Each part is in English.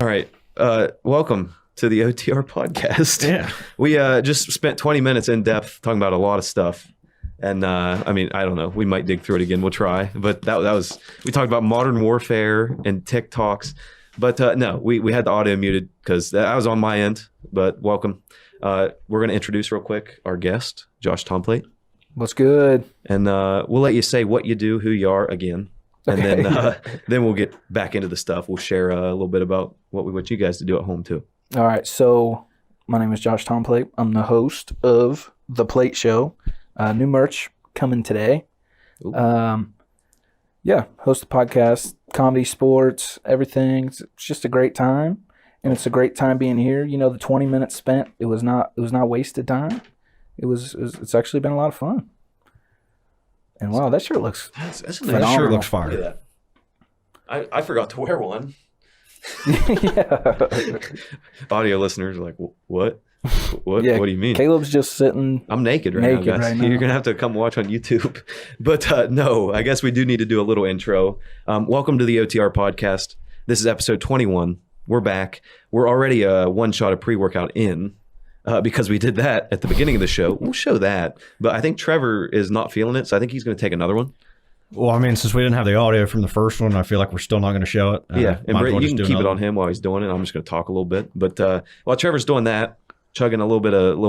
All right. Welcome to the OTR podcast. Yeah. We just spent 20 minutes in depth talking about a lot of stuff. And I don't know. We might dig through it again. We'll try. But that was, we talked about modern warfare and TikToks. But no, we had the audio muted because that was on my end. But welcome. We're going to introduce real quick our guest, Josh Tomplait. What's good? And we'll let you say what you do, who you are again. And then we'll get back into the stuff. We'll share a little bit about what you guys do at home too. All right. So my name is Josh Tomplait. I'm the host of The Plait Show. New merch coming today. Host a podcast, comedy, sports, everything. It's just a great time. And it's a great time being here. You know, the 20 minutes spent, it was not wasted time. It's actually been a lot of fun. And wow, that shirt looks that shirt looks fire. Look at that. I forgot to wear one. yeah. Audio listeners are like, what? What Yeah, do you mean? Caleb's just sitting. I'm naked now, guys. Right now. You're going to have to come watch on YouTube. But no, I guess we do need to do a little intro. Welcome to the OTR podcast. This is episode 21. We're back. We're already one shot of pre-workout in. Because we did that at the beginning of the show. We'll show that. But I think Trevor is not feeling it, so I think he's going to take another one. Well, I mean, since we didn't have the audio from the first one, I feel like we're still not going to show it. And Britt, you can keep it on one. him while he's doing it. I'm just going to talk a little bit. But while Trevor's doing that, chugging a little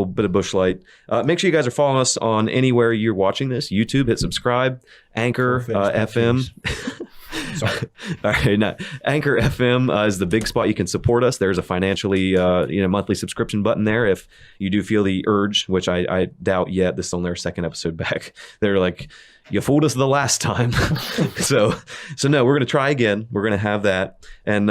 bit of Busch Light, make sure you guys are following us on anywhere you're watching this. YouTube, hit subscribe. Anchor FM. Sorry. All right. Now, Anchor FM is the big spot you can support us. There's a financially, monthly subscription button there. If you do feel the urge, which I doubt yet, this is only our second episode back. They're like, you fooled us the last time. so no, we're going to try again. We're going to have that. And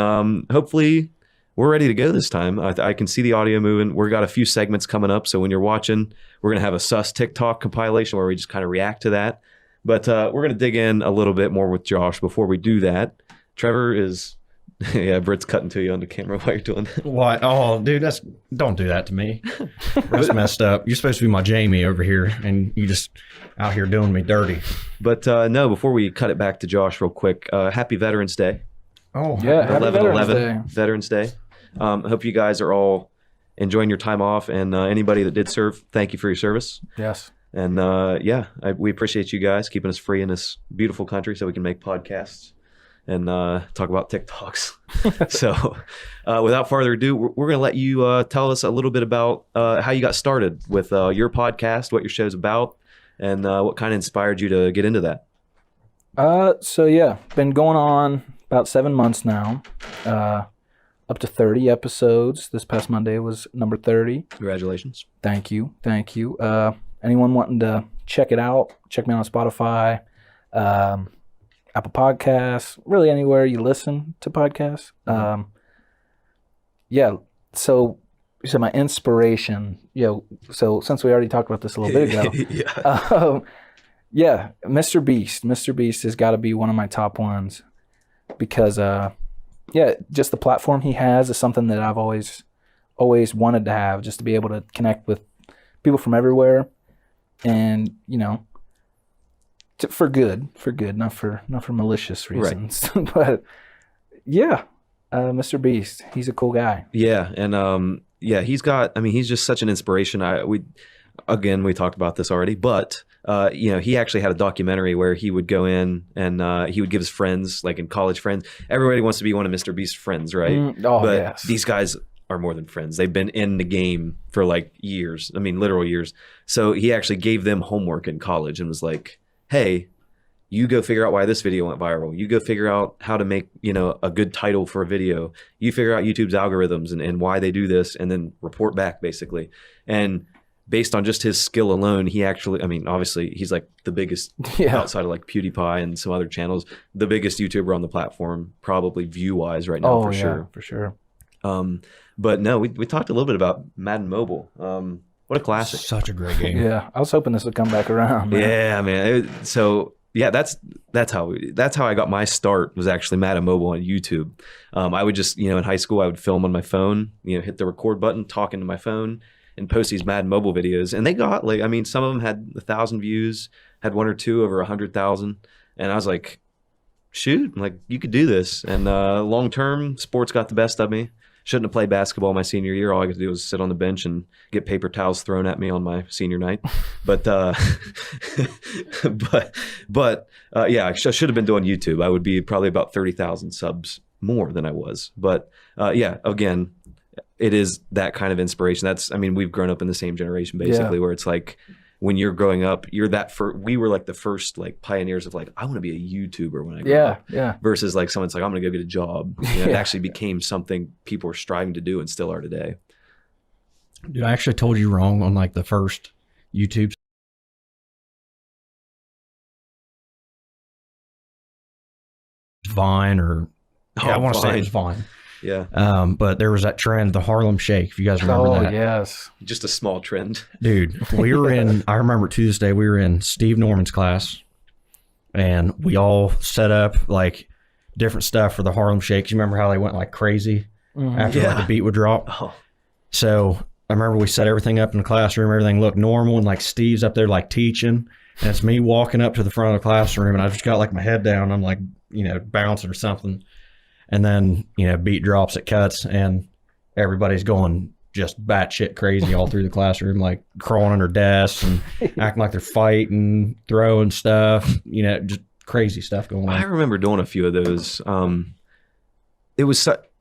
hopefully we're ready to go this time. I can see the audio moving. We've got a few segments coming up. So when you're watching, we're going to have a sus TikTok compilation where we just kind of react to that. But we're going to dig in a little bit more with Josh before we do that. Trevor is, Britt's cutting to you on the camera while you're doing that. What? Oh, dude, don't do that to me. That's messed up. You're supposed to be my Jamie over here, and you just out here doing me dirty. But no, before we cut it back to Josh real quick, happy Veterans Day. Oh, Yeah, happy 11/11 Veterans Day. Hope you guys are all enjoying your time off, and anybody that did serve, thank you for your service. Yes. And we appreciate you guys keeping us free in this beautiful country so we can make podcasts and talk about TikToks. So without further ado, we're going to let you tell us a little bit about how you got started with your podcast, what your show's about, and what kind of inspired you to get into that. Been going on about 7 months now. Up to 30 episodes. This past Monday was number 30. Congratulations. Thank you. Anyone wanting to check it out, check me out on Spotify, Apple Podcasts, really anywhere you listen to podcasts. So my inspiration, so since we already talked about this a little bit ago, Mr. Beast. Mr. Beast has got to be one of my top ones because, just the platform he has is something that I've always wanted to have, just to be able to connect with people from everywhere. And for good, not for malicious reasons. Right. But Mr. Beast, he's a cool guy. Yeah, and he's just such an inspiration. We talked about this already, but he actually had a documentary where he would go in and he would give his friends, like in college friends. Everybody wants to be one of Mr. Beast's friends, right? Yes. These guys are more than friends. They've been in the game for like years. I mean, literal years. So he actually gave them homework in college and was like, hey, you go figure out why this video went viral. You go figure out how to make, a good title for a video. You figure out YouTube's algorithms and why they do this, and then report back basically. And based on just his skill alone, he actually, obviously he's like the biggest outside of like PewDiePie and some other channels, the biggest YouTuber on the platform, probably view wise right now sure. For sure. But no, we talked a little bit about Madden Mobile. What a classic. Such a great game. Yeah. I was hoping this would come back around. Man. Yeah, man. That's how I got my start, was actually Madden Mobile on YouTube. I would just, in high school, I would film on my phone, hit the record button, talk into my phone, and post these Madden Mobile videos. And they got some of them had 1,000 views, had one or two over 100,000. And I was like, shoot, like you could do this. And long term, sports got the best of me. Shouldn't have played basketball my senior year. All I could do was sit on the bench and get paper towels thrown at me on my senior night. But yeah, I should have been doing YouTube. I would be probably about 30,000 subs more than I was. But yeah, again, it is that kind of inspiration. We've grown up in the same generation basically, where it's like when you're growing up, you're we were like the first like pioneers of like, I want to be a YouTuber when I grow up. Yeah. Versus like someone's like, I'm going to go get a job. It actually became something people were striving to do and still are today. Dude, I actually told you wrong on like the first YouTube. Vine or I want to say it's Vine. Yeah. But there was that trend, the Harlem Shake, if you guys remember that. Oh, yes. Just a small trend. Dude, I remember to this day, we were in Steve Norman's class and we all set up like different stuff for the Harlem Shake. You remember how they went like crazy after like the beat would drop? Oh. So I remember we set everything up in the classroom, everything looked normal, and like Steve's up there like teaching. And it's me walking up to the front of the classroom and I just got like my head down. I'm like, bouncing or something. And then, beat drops, it cuts, and everybody's going just batshit crazy all through the classroom, like crawling under desks and acting like they're fighting, throwing stuff, just crazy stuff going on. I remember doing a few of those.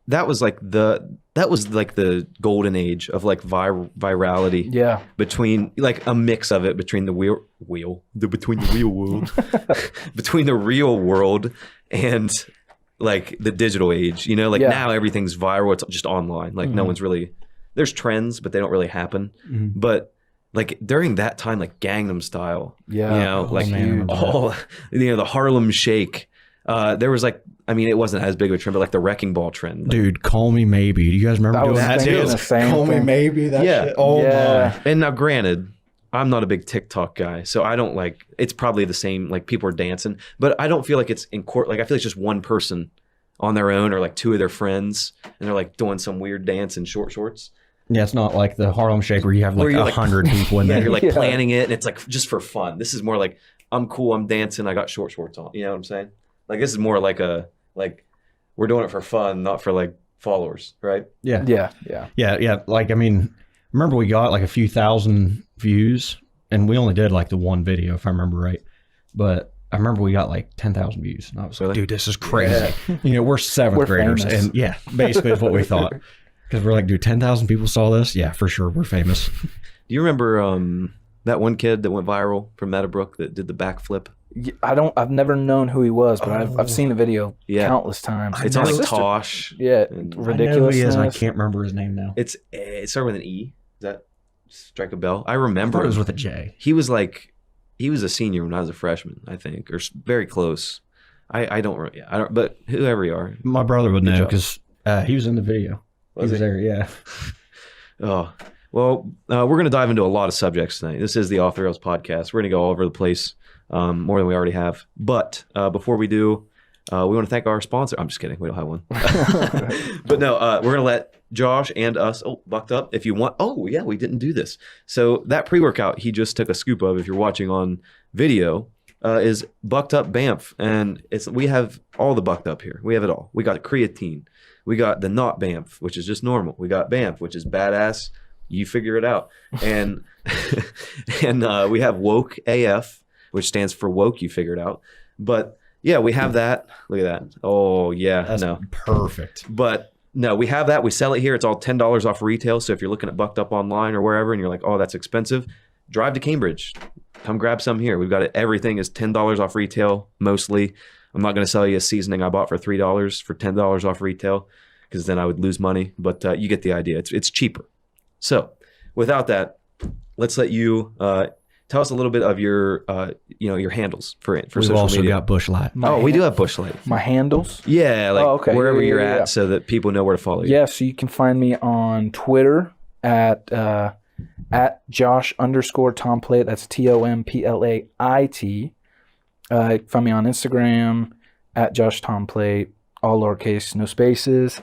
That was like the golden age of like virality. Yeah. Between like a mix of it between the real world, between the real world and like the digital age, now everything's viral. It's just online. Like no one's really, there's trends, but they don't really happen. But like during that time, like Gangnam Style, the Harlem Shake, there was like, it wasn't as big of a trend, but like the Wrecking Ball trend. Dude, Call Me Maybe. Do you guys remember doing that too? Call Me Maybe. That shit. Oh my. And now granted, I'm not a big TikTok guy, so I don't like, it's probably the same, like people are dancing, but I don't feel like it's in court. Like I feel like it's just one person on their own or like two of their friends and they're like doing some weird dance in short shorts. Yeah, it's not like the Harlem Shake where you have like 100 people in there. You're like planning it and it's like just for fun. This is more like, I'm cool, I'm dancing, I got short shorts on. You know what I'm saying? Like this is more like we're doing it for fun, not for like followers, right? Yeah. Like, remember we got like a few thousand views and we only did like the one video, if I remember right. But I remember we got like 10,000 views. And I was like, dude, this is crazy. Yeah. We're seventh graders. Famous. And yeah, basically is what we thought. Because we're like, dude, 10,000 people saw this? Yeah, for sure. We're famous. Do you remember that one kid that went viral from Meadowbrook that did the backflip? I've never known who he was, but I've seen the video countless times. It's on like Tosh. Yeah, ridiculous. I know who he is, and I can't remember his name now. It started with an E. Does that strike a bell? I remember it was with a J. He was a senior when I was a freshman, I think, or very close. I don't, but whoever you are. My brother would know because he was in the video. He was there, yeah. Oh, well, we're going to dive into a lot of subjects tonight. This is the Off the Rails podcast. We're going to go all over the place. More than we already have. But before we do, we want to thank our sponsor. I'm just kidding. We don't have one. But no, we're going to let Josh and us, Bucked Up, if you want. Oh, yeah, we didn't do this. So that pre-workout he just took a scoop of, if you're watching on video, is Bucked Up Banff. And we have all the Bucked Up here. We have it all. We got creatine. We got the not Banff, which is just normal. We got Banff, which is badass. You figure it out. And and we have Woke AF, which stands for woke, you figured out. But yeah, we have that. Look at that. Oh yeah, that's perfect. But no, we have that. We sell it here. It's all $10 off retail. So if you're looking at Bucked Up online or wherever and you're like, oh, that's expensive, drive to Cambridge. Come grab some here. We've got it. Everything is $10 off retail, mostly. I'm not going to sell you a seasoning I bought for $3 for $10 off retail because then I would lose money. But you get the idea. It's cheaper. So without that, let's let you tell us a little bit of your your handles for We've social also media. got Bush Light. We do have Bush Light. My handles? Yeah, like okay. wherever you're at so that people know where to follow you. Yeah, so you can find me on Twitter at Josh_Tomplait. That's TOMPLAIT. Find me on Instagram at Josh Tomplait, all lowercase, no spaces.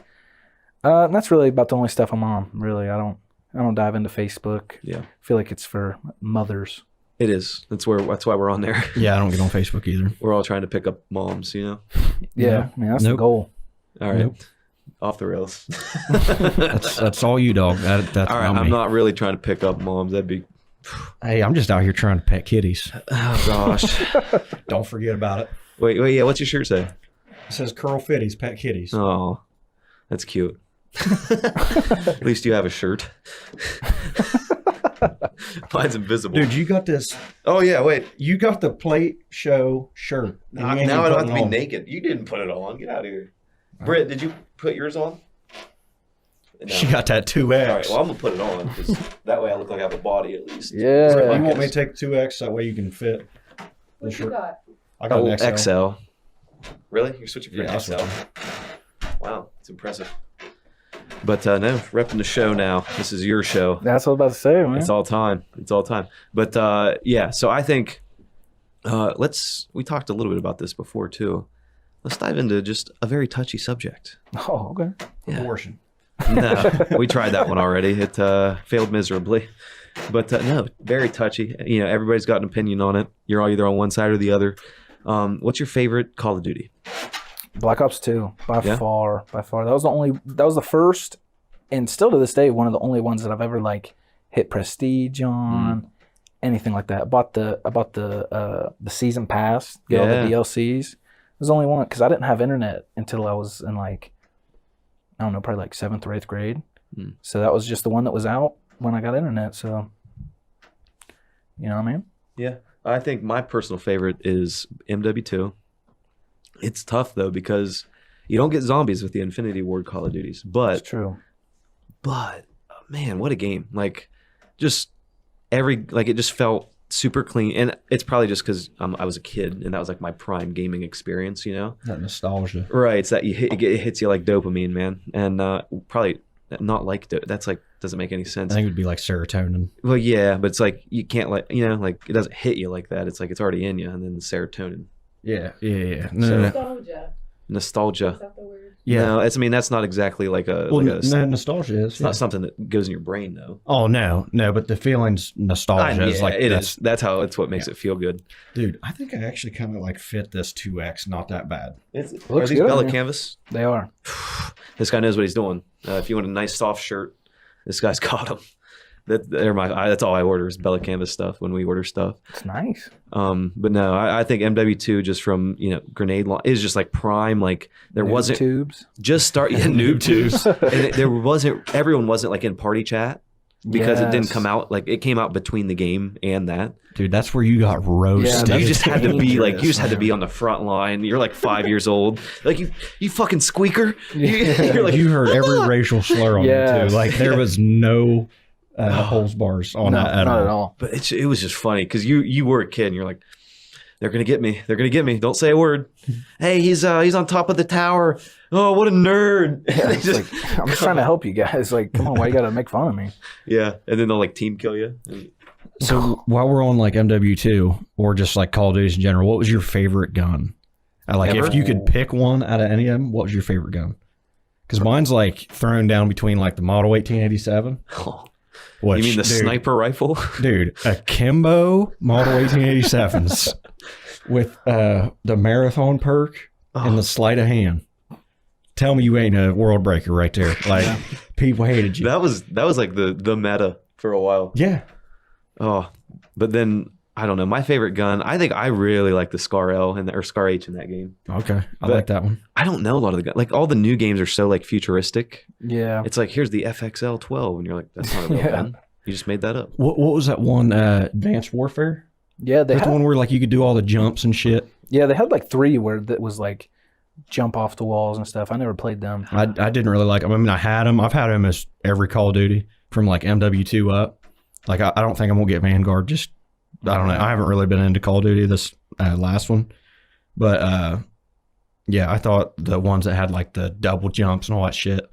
And that's really about the only stuff I'm on. Really, I don't dive into Facebook. Yeah, I feel like it's for mothers. It is. That's why we're on there. Yeah, I don't get on Facebook either. We're all trying to pick up moms, Yeah, Nope. I mean, that's the Nope. goal. All right. Nope. Off the rails. That's all you, dog. That's All right. not I'm me. not really trying to pick up moms. That'd be. Hey, I'm just out here trying to pet kitties. Oh gosh. Don't forget about it. Wait. Yeah. What's your shirt say? It says Curl Fitties, pet kitties. Oh, that's cute. At least you have a shirt. Mine's invisible. Dude, you got this. Oh yeah. Wait. You got the Plait show shirt. Now I don't have to be naked. You didn't put it on. Get out of here. Britt, did you put yours on? No. She got that 2X. All right. Well, I'm gonna put it on because that way I look like I have a body at least. Yeah. You want me to take 2X that way you can fit the What you shirt? got? I got an XL. XL. Really? You're switching for Yeah, an I'll XL? switch. Wow, it's impressive. But no, repping the show now. This is your show. That's what I was about to say, man. It's all time. It's all time. But yeah, so I think we talked a little bit about this before too. Let's dive into just a very touchy subject. Oh, okay. Yeah. Abortion. No, we tried that one already. It failed miserably. But no, very touchy. You know, everybody's got an opinion on it. You're all either on one side or the other. What's your favorite Call of Duty? Black Ops 2, by Yeah? far. That was the first, and still to this day, one of the only ones that I've ever like hit prestige on, anything like that. I bought the season pass, get all the Yeah. DLCs. It was the only one because I didn't have internet until I was in like, I don't know, probably like 7th or 8th grade. Mm. So that was just the one that was out when I got internet. So, you know what I mean? Yeah, I think my personal favorite is MW2. It's tough though because you don't get zombies with the Infinity Ward Call of Duties, That's but true. man, what a game! Like, just it just felt super clean, and it's probably just because I was a kid and that was like my prime gaming experience, you know? That nostalgia. Right, it's that it hits you like dopamine, man, and probably not like that's like doesn't make any I sense. think it would be like serotonin. Well, yeah, but it's like you can't like like it doesn't hit you like that. It's like it's already in you, and then the serotonin. Yeah. No. Nostalgia. Nostalgia. Is that the word? Yeah. No, I mean that's not exactly like a. Well, like a no, nostalgia is. it's not something that goes in your brain though. Oh no, but the feeling's nostalgia is like it that's, is. That's how. It's what makes it feel good. Dude, I think I actually kind of like fit this 2X. Not that bad. Are Looks these good, Bella man. canvas? They are. This guy knows what he's doing. If you want a nice soft shirt, this guy's got them. That's all I order is Bella canvas stuff when we order stuff. It's nice. But no, I think MW2 just from grenade launch is just like prime. Like there Noob wasn't tubes. just start noob tubes, and everyone wasn't like in party chat because it didn't Yes. come out like it came out between the game and that. Dude, that's where you got roasted. that's You just had to be like you just had to dangerous, be on the front line. You're like 5 years old, like you fucking squeaker. Yeah. You're like you heard every racial slur on it Yes. too. Like there was no holes bars on No, that at not all. at all. But it was just funny because you were a kid and you're like, they're gonna get me. They're gonna get me. Don't say a word. Hey, he's on top of the tower. Oh, what a nerd. Yeah, They it's just- like, I'm just trying to help you guys. Like, come on, why you gotta make fun of me? yeah, and then they'll like team kill you. So while we're on like MW2 or just like Call of Duty in general, what was your favorite gun? Like Ever? if you could pick one out of any of them, what was your favorite gun? Because mine's like thrown down between like the Model 1887. Oh, Which, you mean the dude, sniper rifle? Dude, akimbo Model 1887s with the marathon perk and the sleight of hand. Tell me you ain't a world breaker right there. Like people hated you. that was like the meta for a while. Yeah. Oh, but then I don't know. My favorite gun. I think I really like the Scar L or Scar H in that game. Okay. I But- like that one. I don't know a lot of the guns. Like all the new games are so like futuristic. Yeah. It's like here's the FXL 12, and you're like, that's not a real Yeah. gun. You just made that up. What was that one? Advanced Warfare? Yeah, they That's the had, one where like you could do all the jumps and shit. they had like 3 where that was like jump off the walls and stuff. I never played them. I didn't really like them. I mean, I had them. I've had them as every Call of Duty from like MW2 up. Like I don't think I'm gonna get Vanguard. Just I don't know. I haven't really been into Call of Duty this last one, but yeah, I thought the ones that had like the double jumps and all that shit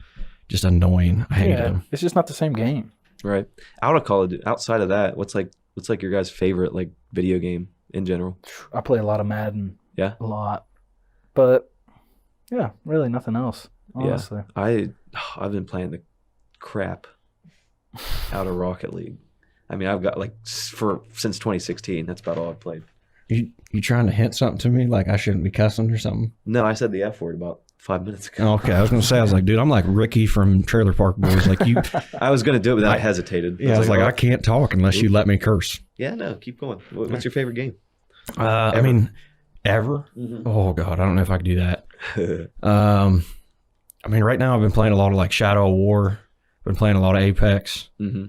just annoying. I hated them. It's just not the same game. Right. Outside of that, what's like your guys' favorite like video game in general? I play a lot of Madden. Yeah. A lot. But yeah, really nothing else. Honestly. I've been playing the crap out of Rocket League. I mean, I've got like since 2016. That's about all I've played. You trying to hint something to me? Like I shouldn't be cussing or something? No, I said the F word about 5 minutes ago. Okay, I was gonna say, I was like, dude, I'm like Ricky from Trailer Park Boys. Like you, I was gonna do it, but then I hesitated. I was like, oh. I can't talk unless you let me curse. Yeah, no, keep going. What's your favorite game? I mean, ever? Mm-hmm. Oh God, I don't know if I could do that. I mean, right now I've been playing a lot of like Shadow of War. Been playing a lot of Apex. Mm-hmm.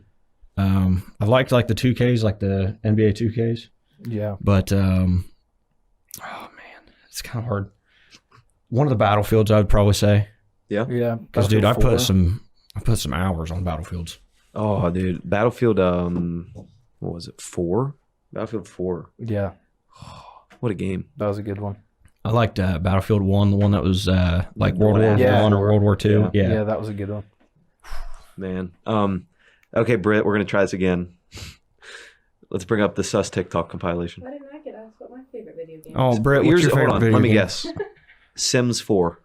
I've liked like the 2Ks, like the NBA 2Ks. Yeah. But oh man, it's kind of hard. One of the Battlefields, I would probably say. Yeah. Yeah. Because dude, I Battlefield put some hours on Battlefields. Oh, dude, Battlefield. What was it? 4? Battlefield 4. 4. Yeah. What a game. That was a good one. I liked Battlefield 1, the one that was like World War Yeah. One or World War Two. Yeah, that was a good one. Man. Okay, Britt, we're gonna try this again. Let's bring up the sus TikTok compilation. Why didn't I get asked what my favorite video game is? Oh, Brett, what's your favorite video Let me game? guess. Sims 4.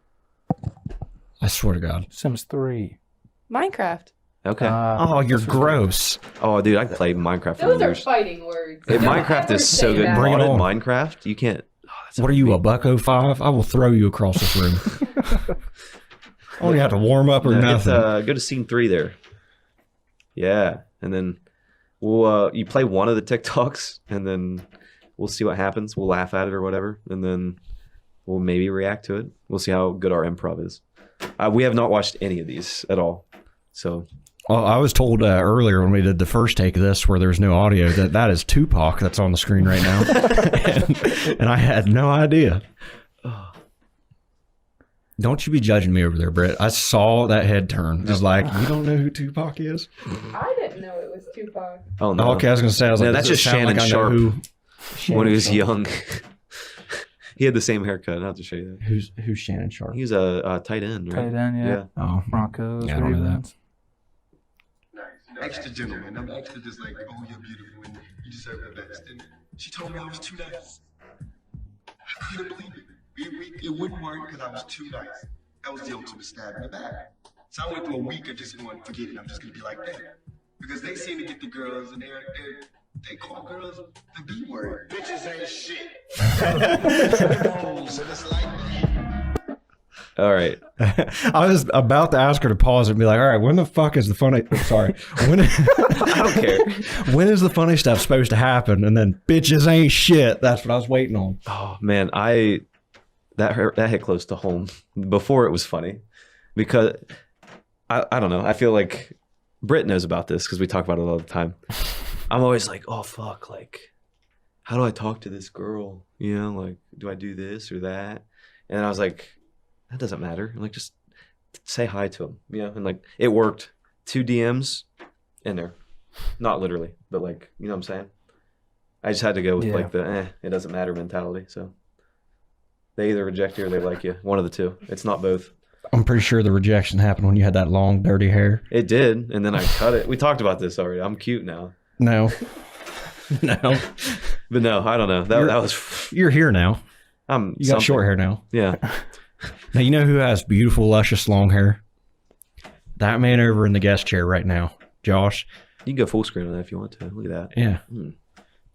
I swear to God. Sims 3. Minecraft. Okay. Oh, you're gross. Oh, dude, I played Minecraft for Those are years. fighting words. Hey, Don't Minecraft ever is so say good. that. Bring it Modded on. Minecraft, you can't. Oh, that's What are you, a $1.05? I will throw you across this room. I don't even have to warm up or nothing. Go to scene 3 there. Yeah, and then we'll you play one of the TikToks, and then we'll see what happens. We'll laugh at it or whatever, and then we'll maybe react to it. We'll see how good our improv is. We have not watched any of these at all, so. Well, I was told earlier when we did the first take of this, where there's no audio, that is Tupac that's on the screen right now, and I had no idea. Don't you be judging me over there, Britt. I saw that head turn. Just like, you don't know who Tupac is? I didn't know it was Tupac. Oh no! Okay, I was going to say, I was No, like, that's does it just sound Shannon like I know Sharp. who- When he was young, he had the same haircut. I'll have to show you that. Who's Shannon Sharp? He was a tight end, right? Tight end, yeah. Oh, Broncos. Yeah, I don't know that. Ravens. Extra gentleman. I'm extra just like, oh, you're beautiful and you deserve the best. And she told me I was too nice. I couldn't believe it. It wouldn't work because I was too nice. That was the ultimate stab in the back. So I went through a week of just going, forget it, I'm just going to be like that. Because they seem to get the girls and they call girls the B word. Bitches ain't shit. So it's like that. All right. I was about to ask her to pause and be like, all right, when the fuck is the funny... Sorry. When, I don't care. when is the funny stuff supposed to happen? And then, bitches ain't shit. That's what I was waiting on. Oh man, that hit close to home. Before it was funny, because I don't know. I feel like Britt knows about this because we talk about it all the time. I'm always like, oh fuck, like, how do I talk to this girl? You know, like, do I do this or that? And I was like, that doesn't matter. Like, just say hi to him. You know, and like it worked. 2 DMs in there, not literally, but like, you know what I'm saying. I just had to go with like the it doesn't matter mentality. So they either reject you or they like you. One of the two. It's not both. I'm pretty sure the rejection happened when you had that long, dirty hair. It did, and then I cut it. We talked about this already. I'm cute now. No. No. But no, I don't know. That was. You're here now. I'm. You got short hair now. Yeah. Now, you know who has beautiful, luscious, long hair? That man over in the guest chair right now, Josh. You can go full screen on that if you want to. Look at that. Yeah.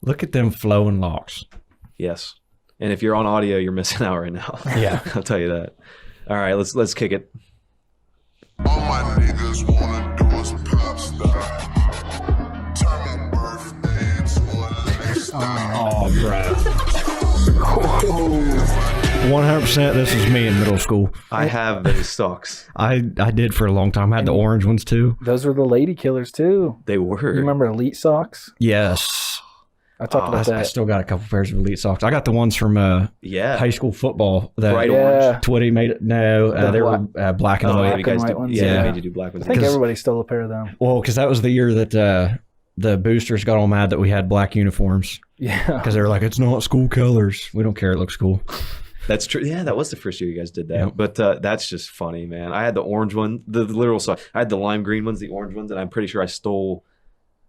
Look at them flowing locks. Yes. And if you're on audio, you're missing out right now. Yeah. I'll tell you that. All right, let's kick it. All my niggas wanna do is pop star. Turn my birthday into a lifestyle. Oh, bro. 100% this is me in middle school. I have those socks. I did for a long time. I had the orange ones too. Those were the lady killers too. They were. You remember Elite socks? Yes. I talked about I that. still got a couple pairs of Elite socks. I got the ones from Yeah. high school football. That Bright Yeah. orange. Twitty made it. No, The they were black and Oh, yeah, white. you guys and did. white ones, Yeah, yeah. they made you do black ones. I think 'Cause- everybody stole a pair of them. Well, because that was the year that the boosters got all mad that we had black uniforms Yeah. because they were like, it's not school colors. We don't care. It looks cool. That's true. Yeah, that was the first year you guys did that. Yep. But that's just funny, man. I had the orange one, the literal sock. I had the lime green ones, the orange ones, and I'm pretty sure I stole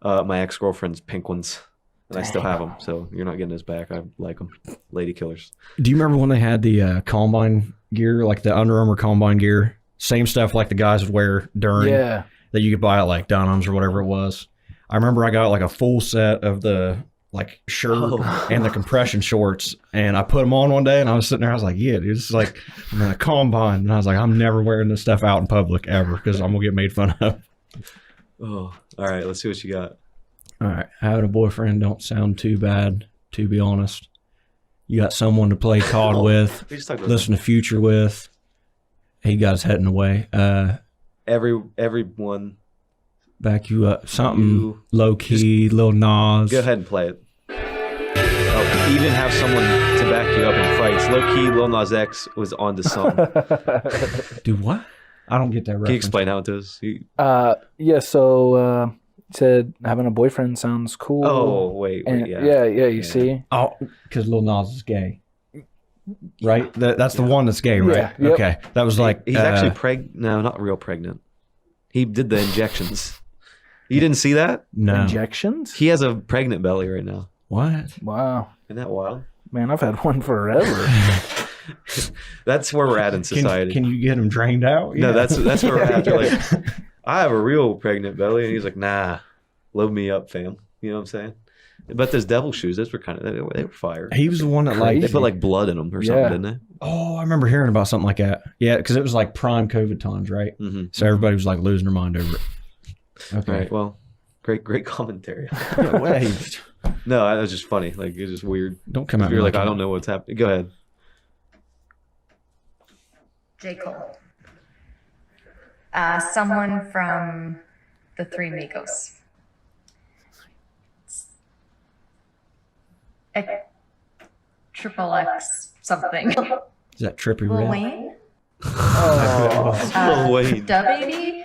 my ex-girlfriend's pink ones. And I still have them, so you're not getting those back. I like them. Lady killers. Do you remember when they had the Combine gear, like the Under Armour Combine gear? Same stuff like the guys would wear during Yeah. that you could buy at like Dunham's or whatever it was. I remember I got like a full set of the like shirt and the compression shorts, and I put them on one day, and I was sitting there, I was like, yeah, dude, this is like I'm in a combine, and I was like, I'm never wearing this stuff out in public ever because I'm gonna get made fun of. Oh, all right. Let's see what you got. All right, having a boyfriend don't sound too bad, to be honest. You got someone to play COD with, We just talked about listen to Future with. He got his head in the way. everyone. Back you up. Something You- low key, Lil Nas. Go ahead and play it. Oh, even have someone to back you up in fights. Low key, Lil Nas X was on to something. Dude, what? I don't get that reference. Can you explain how it is? Yeah. So said having a boyfriend sounds cool. Oh, wait, And yeah. You see. Oh, because Lil Nas is gay. Right? That's the one that's gay, right? Yeah, yep. Okay. That was like... He's actually no, not real pregnant. He did the injections. You didn't see that? No. Injections? He has a pregnant belly right now. What? Wow. Isn't that wild? Man, I've had one forever. That's where we're at in society. Can you get him drained out? No, Yeah. that's where we're at. They're like, I have a real pregnant belly, and he's like, nah, load me up, fam. You know what I'm saying? But those devil shoes, those were kind of they were fire. He was the one that like... They put like blood in them or something, Yeah. didn't they? Oh, I remember hearing about something like that. Yeah, because it was like prime COVID times, right? Mm-hmm. So everybody was like losing their mind over it. Okay. All right. Well, great commentary. Yeah, wait. No, that was just funny. Like it's just weird. Don't come at me You're like, that. I don't know what's happening. Go ahead. J. Cole. Someone from the Three Amigos. Triple X something. Is that Trippy Lil Red? Wayne? Lil Wayne. Da Baby?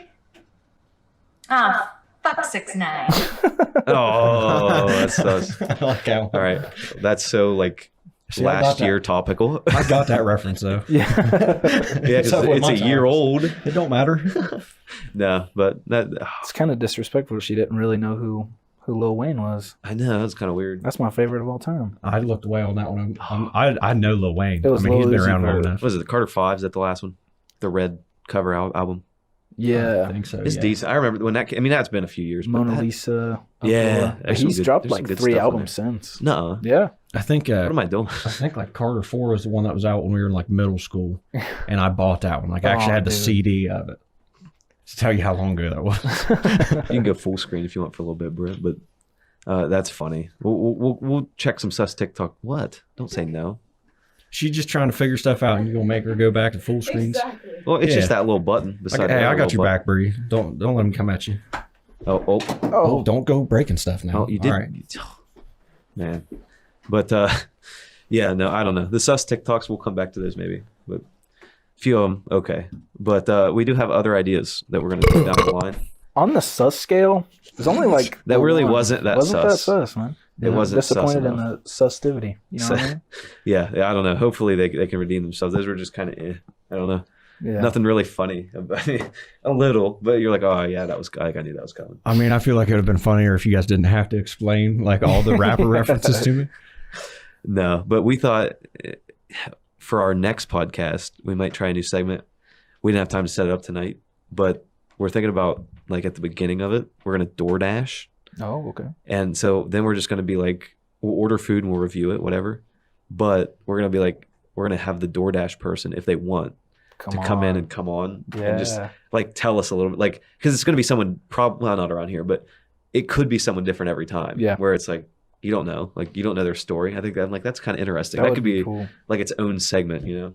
Fuck 6ix9ine. Oh, that's sus. I like that one. All right, that's so like See, I got last that. year topical. I got that reference though. Yeah. Yeah, 'cause That was it's my a year times. old. It don't matter. No, but that It's kind of disrespectful. She didn't really know who Lil Wayne was. I know that's kind of weird. That's my favorite of all time. I looked away on that one. I know Lil Wayne. It was I mean, he's Lil been Uzi around long Vert. enough. Was it the Carter 5? Is that the last one? The red cover album. Yeah. I think so. It's yeah. decent. I remember when that came. I mean, that's been a few years. But Mona that, Lisa. Yeah, But there's some he's good- dropped there's some like good 3 stuff on albums since. No. Yeah. I think. What am I doing? I think like Carter 4 was the one that was out when we were in like middle school, and I bought that one. Like I actually Oh, had the dude. CD of it. To tell you how long ago that was. You can go full screen if you want for a little bit, Brett. But that's funny. We'll check some sus TikTok. What? Don't say no. She's just trying to figure stuff out, and you're gonna make her go back to full screens. Exactly. Well, it's Yeah. just that little button. Like, Beside hey, the I other got your little back, Bree. Don't let him come at you. button. Oh, Oh, don't go breaking stuff now. oh, you did. All right. Man. But yeah, no, I don't know. The sus TikToks, we'll come back to those maybe. But a few of them, okay. But we do have other ideas that we're going to take down the line. On the sus scale, it's only like That the really one. wasn't that wasn't sus. that sus, man. It wasn't sus disappointed in enough. the sustivity. You know what I mean? Yeah, I don't know. Hopefully they can redeem themselves. Those were just kind of I don't know. Yeah. Nothing really funny. A little, but you're like, oh yeah, that was like I knew that was coming. I mean, I feel like it would have been funnier if you guys didn't have to explain like all the rapper references to me. No, but we thought for our next podcast we might try a new segment. We didn't have time to set it up tonight, but we're thinking about like at the beginning of it, we're gonna DoorDash, Oh, okay. and so then we're just gonna be like, we'll order food and we'll review it, whatever. But we're gonna be like, we're gonna have the DoorDash person if they want to come in and come on and just like tell us a little bit, like because it's gonna be someone probably not around here, but it could be someone different every time. Yeah. where it's like you don't know, like you don't know their story. I think that like that's kind of interesting. that That could be cool. like its own segment, you know.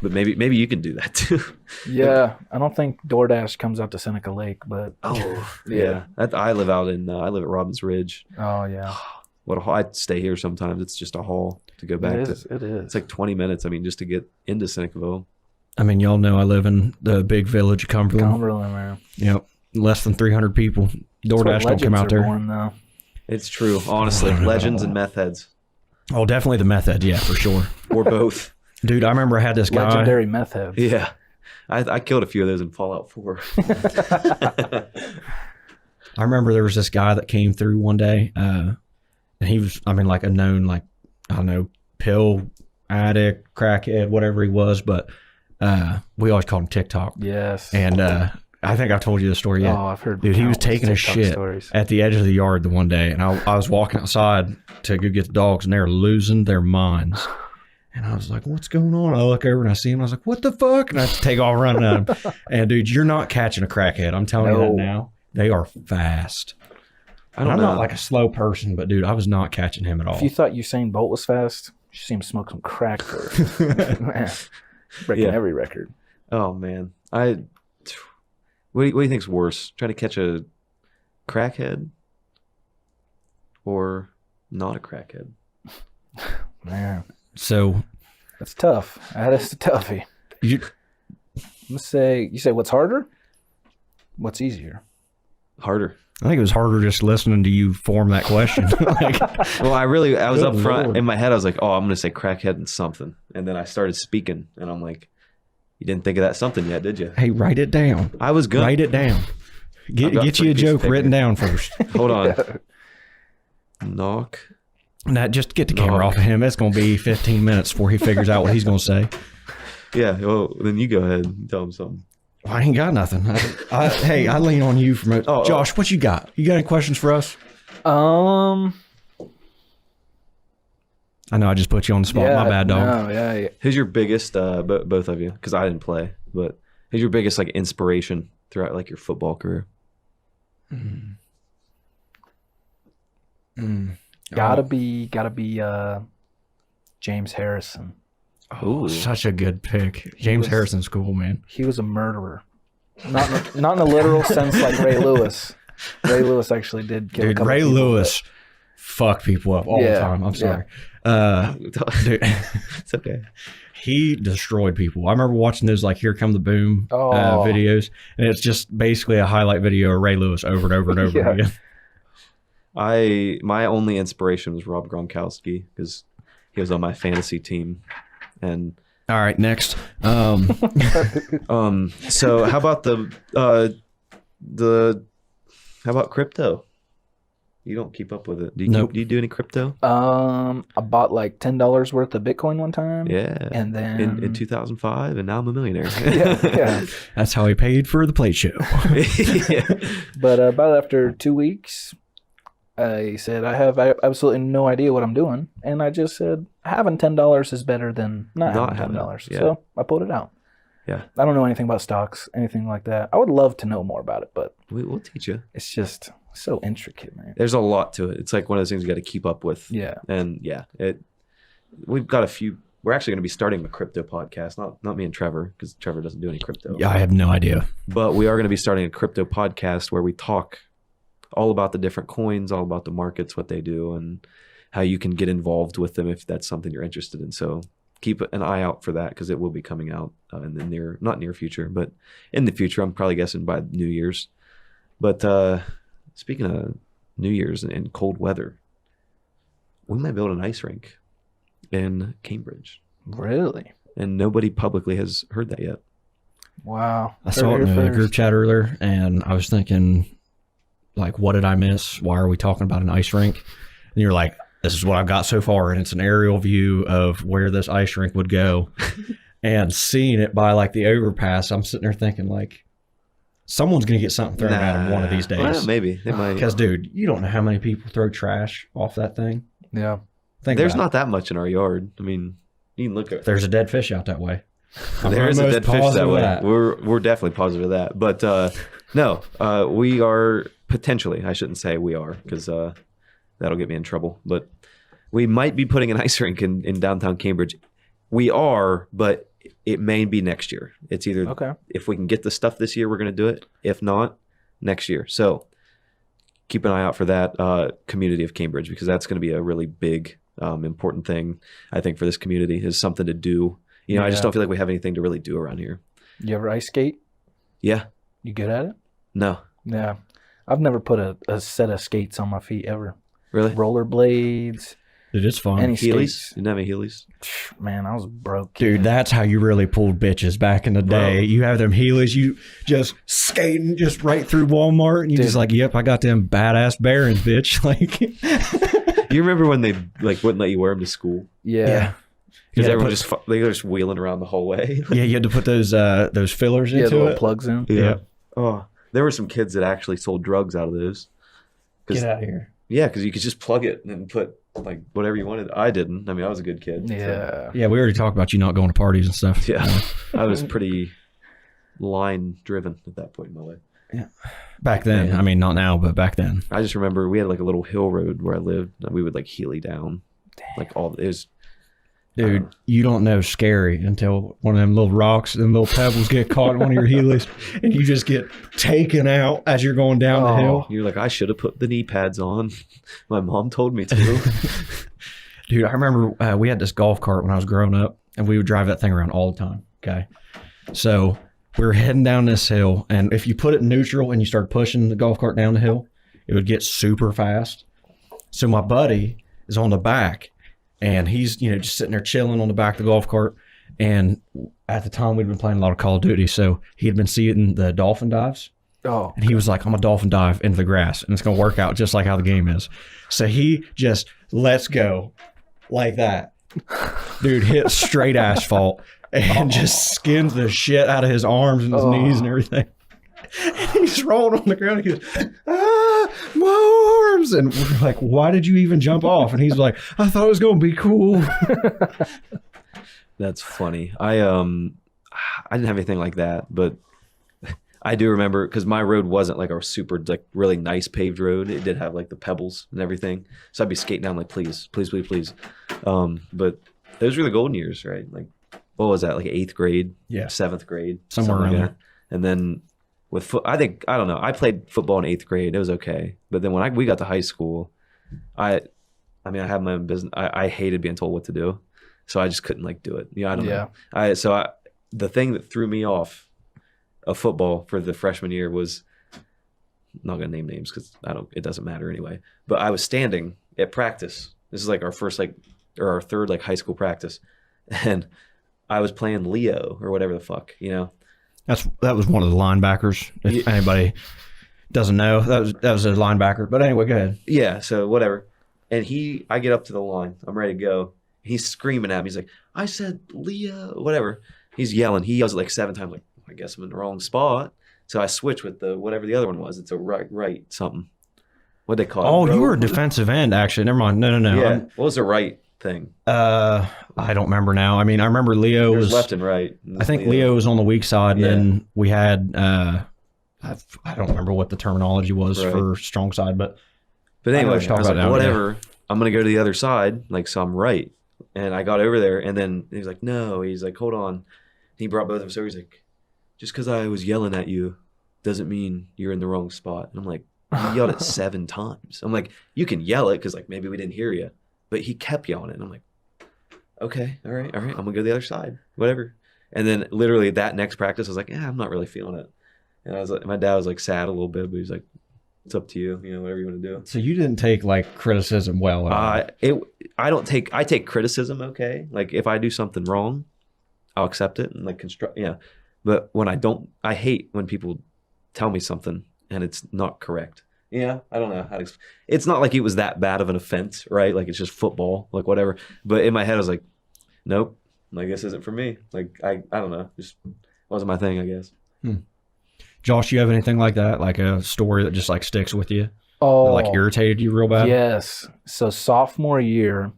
But maybe you can do that too. Yeah, I don't think DoorDash comes out to Seneca Lake, but Oh yeah, I live out in I live at Robbins Ridge. oh yeah, What a haul! I stay here sometimes. It's just a haul to go back it to. is. It is. It's like 20 minutes. I mean, just to get into Senecaville. I mean, y'all know I live in the big village of Cumberland. Cumberland, man. Yep, less than 300 people. DoorDash don't come out there. Born, though. It's true, honestly. Legends and meth heads, Oh, definitely the meth head, yeah, for sure. or both. Dude, I remember I had this guy. Legendary meth heads. Yeah, I killed a few of those in Fallout 4. I remember there was this guy that came through one day, and he was, I mean, like a known, like, I don't know, pill addict, crackhead, whatever he was, but we always called him TikTok. Yes. And I think I've told you the story yet. Oh, I've heard. Dude, he was countless taking a TikTok shit stories. at the edge of the yard the one day, and I was walking outside to go get the dogs, and they were losing their minds. And I was like, what's going on? I look over and I see him. I was like, what the fuck? And I have to take off running at him. And dude, you're not catching a crackhead. I'm telling you that now. They are fast. I don't I'm know. not like a slow person, but dude, I was not catching him at all. If you thought Usain Bolt was fast, you see him smoke some crack first. Man, breaking every record. Oh man, what do you think's worse? Trying to catch a crackhead or not a crackhead? Man, So that's tough. That is a toughie. you, Let's say you say what's harder? What's easier? Harder. I think it was harder just listening to you form that question. Like, Well, I was Good up front Lord. in my head. I was like, oh, I'm going to say crackhead and something. And then I started speaking and I'm like, you didn't think of that something yet, did you? hey, write it down. I was good. Write it down. I've Get got you a three pieces joke of written paper. down first. Hold on. Knock. Now, just get the camera off of him. It's going to be 15 minutes before he figures out what he's going to say. Yeah. Well, then you go ahead and tell him something. Well, I ain't got nothing. Hey, I lean on you for Josh, what you got? You got any questions for us? Um. I know I just put you on the spot. My bad, dog. No, yeah. Who's your biggest, both of you, because I didn't play, but who's your biggest like inspiration throughout like your football career? Gotta be James Harrison. Oh, such a good pick. James Harrison's cool, man. He was a murderer. Not in a literal sense like Ray Lewis. Ray Lewis actually did kill a Dude, couple Ray people, Lewis fuck people up all the time. I'm sorry. Dude, It's okay. he destroyed people. I remember watching those like "Here Come the Boom" Oh. videos, and it's just basically a highlight video of Ray Lewis over and over and over Yeah. again. My only inspiration was Rob Gronkowski because he was on my fantasy team, and All right, next. so how about how about crypto? You don't keep up with it. Do you, Nope. do you do any crypto? I bought like $10 worth of Bitcoin one time. Yeah. And then in 2005, and now I'm a millionaire. yeah. That's how he paid for the Plait show. Yeah. But about after 2 weeks, I said I have absolutely no idea what I'm doing, and I just said having $10 is better than not having $10. yeah. So I pulled it out. Yeah. I don't know anything about stocks, anything like that. I would love to know more about it, but We'll teach you. it's just so intricate, man. There's a lot to it. It's like one of those things you got to keep up with. Yeah. And we've got a few. We're actually going to be starting a crypto podcast. Not me and Trevor, because Trevor doesn't do any crypto. Yeah, I have no idea. But we are going to be starting a crypto podcast where we talk all about the different coins, all about the markets, what they do, and how you can get involved with them if that's something you're interested in. So keep an eye out for that, because it will be coming out in the not near future, but in the future. I'm probably guessing by New Year's. But speaking of New Year's and cold weather, we might build an ice rink in Cambridge, Really? and nobody publicly has heard that yet. Wow. I saw it in the group chat earlier, and I was thinking, like, what did I miss? Why are we talking about an ice rink? And you're like, this is what I've got so far, and it's an aerial view of where this ice rink would go. And seeing it by like the overpass, I'm sitting there thinking, like, someone's gonna get something thrown at them one of these days. Well, maybe they might. Because, dude, you don't know how many people throw trash off that thing. Yeah. There's about not that much in our yard. I mean, you can look at. There's a dead fish out that way. There is a almost dead fish that positive of way. that. We're definitely positive of that. But no, we are potentially. I shouldn't say we are, because that'll get me in trouble. But we might be putting an ice rink in downtown Cambridge. We are, but it may be next year. It's either Okay. if we can get the stuff this year, we're going to do it. If not, next year. So keep an eye out for that community of Cambridge, because that's going to be a really big, important thing, I think, for this community, is something to do. You know, I just Yeah. don't feel like we have anything to really do around here. You ever ice skate? Yeah. You good at it? No. Yeah. I've never put a set of skates on my feet ever. Really? Rollerblades, Dude, it's fun. any Heelys? skates. Didn't have any Heelys? Man, I was broke. Dude, that's how you really pulled bitches back in the day. Bro. You have them Heelys, you just skating just right through Walmart, and you Dude. just like, yep, I got them badass Barons, bitch. Like, You remember when they like wouldn't let you wear them to school? Yeah. Because Yeah, everyone put- they were just wheeling around the whole way. yeah, you had to put those fillers Yeah, the into little it. plugs in. Yeah. Oh, there were some kids that actually sold drugs out of those. Get out of here. Yeah, because you could just plug it and put like whatever you wanted. I didn't. I mean, I was a good kid. so- Yeah. Yeah, we already talked about you not going to parties and stuff. Yeah. I was pretty line driven at that point in my life. Back then. Yeah. I mean, not now, but back then. I just remember we had like a little hill road where I lived. And we would like Healy down. Like all it was. Dude, you don't know scary until one of them little rocks, them little pebbles get caught in one of your Heelys, and you just get taken out as you're going down the hill. You're like, I should have put the knee pads on. My mom told me to. Dude, I remember we had this golf cart when I was growing up, and we would drive that thing around all the time. Okay. So we were heading down this hill, and if you put it in neutral and you start pushing the golf cart down the hill, it would get super fast. So my buddy is on the back, and he's, just sitting there chilling on the back of the golf cart. And at the time, we'd been playing a lot of Call of Duty, so he had been seeing the dolphin dives. Oh. And he was like, I'm a dolphin dive into the grass, and it's going to work out just like how the game is. So he just lets go like that. Dude hit straight asphalt and just skins the shit out of his arms and his knees and everything. And he's rolling on the ground. He goes, my arms. And we're like, why did you even jump off? And he's like, I thought it was going to be cool. That's funny. I didn't have anything like that, but I do remember because my road wasn't like a super like really nice paved road. It did have like the pebbles and everything. So I'd be skating down like, please. But those were the golden years, right? Like, what was that? Like 8th grade, Yeah. 7th grade, Somewhere something around like that. And then with I don't know. I played football in 8th grade. It was okay. But then when we got to high school, I had my own business. I hated being told what to do. So I just couldn't like do it. I don't know. The thing that threw me off of football for the freshman year was, I'm not gonna name names because it doesn't matter anyway. But I was standing at practice. This is like our first our third like high school practice, and I was playing Leo or whatever the fuck, That was one of the linebackers. If anybody doesn't know, that was a linebacker. But anyway, go ahead. Yeah, so whatever. And I get up to the line. I'm ready to go. He's screaming at me. He's like, I said Leo, whatever. He's yelling. He yells it like 7 times. Like, I guess I'm in the wrong spot. So I switch with whatever the other one was. It's a right something. What'd they call it? Oh, you were a defensive end, actually. Never mind. No. Yeah. What was the right thing? I don't remember now. I mean, I remember Leo There's was left and right. I think Leo was on the weak side, and Yeah. then we had I don't remember what the terminology was Right. for strong side, but But I know anyway, what you're I was talking like, about now, whatever. I'm going to go to the other side. Like, so I'm right. And I got over there, and then he was like, no. He's like, hold on. He brought both of us over. He's like, just because I was yelling at you doesn't mean you're in the wrong spot. And I'm like, you yelled it 7 times. I'm like, you can yell it because like maybe we didn't hear you. But he kept yelling it. And I'm like, okay, all right. I'm going to go to the other side, whatever. And then literally that next practice, I was like, yeah, I'm not really feeling it. And I was like, my dad was like sad a little bit, but he was like, it's up to you, whatever you want to do. so you didn't take like criticism well at all. I take criticism okay. Like if I do something wrong, I'll accept it and like construct. Yeah, but when I don't, I hate when people tell me something and it's not correct. Yeah, I don't know how to. It's not like it was that bad of an offense, right? Like it's just football, like whatever. But in my head, I was like, nope, like this isn't for me. Like I don't know, just wasn't my thing, I guess. Josh, you have anything like that, like a story that just like sticks with you, Oh, that, like irritated you real bad? yes. So sophomore year,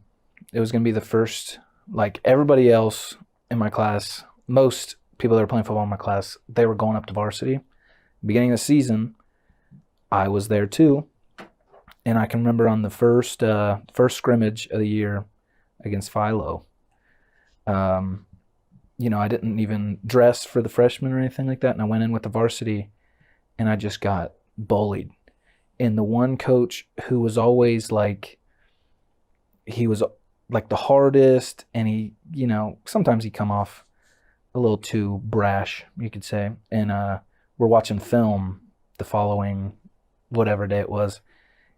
it was going to be the first, like everybody else in my class, most people that were playing football in my class, they were going up to varsity. Beginning of the season, I was there too. And I can remember on the first scrimmage of the year against Philo, I didn't even dress for the freshmen or anything like that. And I went in with the varsity and I just got bullied. And the one coach who was always like, he was like the hardest, and he, sometimes he'd come off a little too brash, you could say. And we're watching film the following whatever day it was.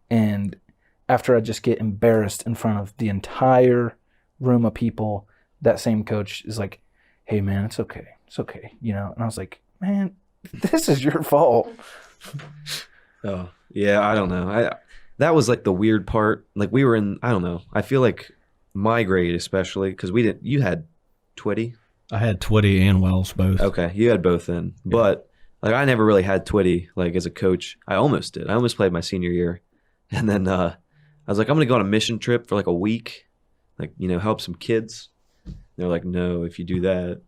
And after I just get embarrassed in front of the entire room of people, that same coach is like, hey man, it's okay. And I was like, man, this is your fault. Oh, yeah, I don't know. That was like the weird part. Like we were in, I don't know. I feel like my grade especially, because you had Twitty. I had Twitty and Wells both. Okay, you had both in. But like I never really had Twitty like as a coach. I almost did. I almost played my senior year, and then I was like, I'm gonna go on a mission trip for like a week, like help some kids. And they're like, no, if you do that,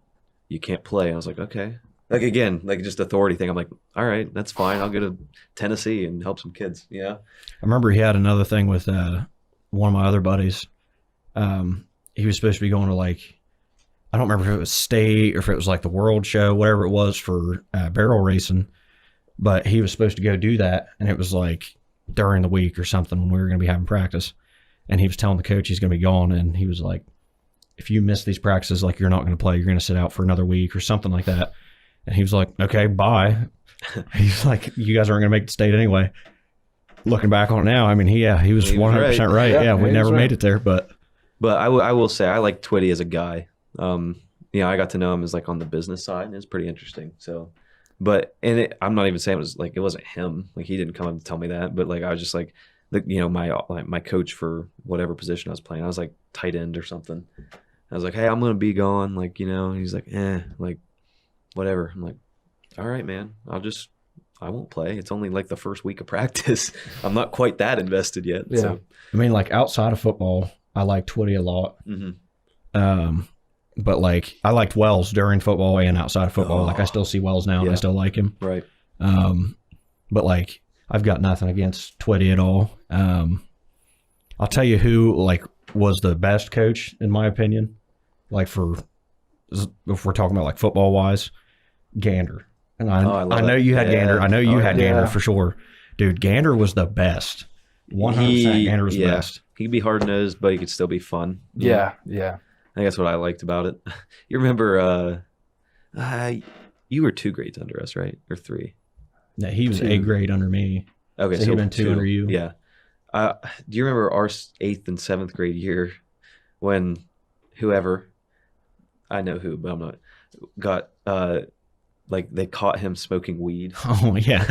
you can't play. I was like, okay. Like again, like just authority thing. I'm like, all right, that's fine. I'll go to Tennessee and help some kids. Yeah. I remember he had another thing with one of my other buddies. He was supposed to be going to like, I don't remember if it was state or if it was like the world show, whatever it was for barrel racing, but he was supposed to go do that. And it was like during the week or something when we were going to be having practice. And he was telling the coach he's going to be gone. And he was like, if you miss these practices, like you're not going to play, you're going to sit out for another week or something like that. And he was like, okay, bye. He's like, you guys aren't going to make the state anyway. Looking back on it now, I mean, he was 100% right. Yeah, we never made it there, but I will say I like Twitty as a guy. I got to know him as like on the business side, and it's pretty interesting. So, I'm not even saying it wasn't him. Like he didn't come up and tell me that, but like I was just like, my coach for whatever position I was playing, I was like tight end or something. I was like, hey, I'm gonna be gone. Like and he's like, like whatever. I'm like, all right, man. I won't play. It's only like the first week of practice. I'm not quite that invested yet. Yeah. So. I mean, like outside of football, I like Twitty a lot. Mm-hmm. But like I liked Wells during football and outside of football. Like I still see Wells now and I still like him. Right. But like I've got nothing against Twitty at all. I'll tell you who like was the best coach in my opinion. Like if we're talking about like football wise, Gander. And I know you had Gander. I know you had Gander for sure. Dude, Gander was the best. 100% Gander was the best. He could be hard-nosed, but he could still be fun. Yeah. I think that's what I liked about it. You remember you were 2 grades under us, right? Or 3? Yeah, he was 8th grade under me. Okay, so he'd been 2 under you. Yeah. Do you remember our 8th and 7th grade year when whoever, I know who, but I'm not, got like they caught him smoking weed? Oh yeah.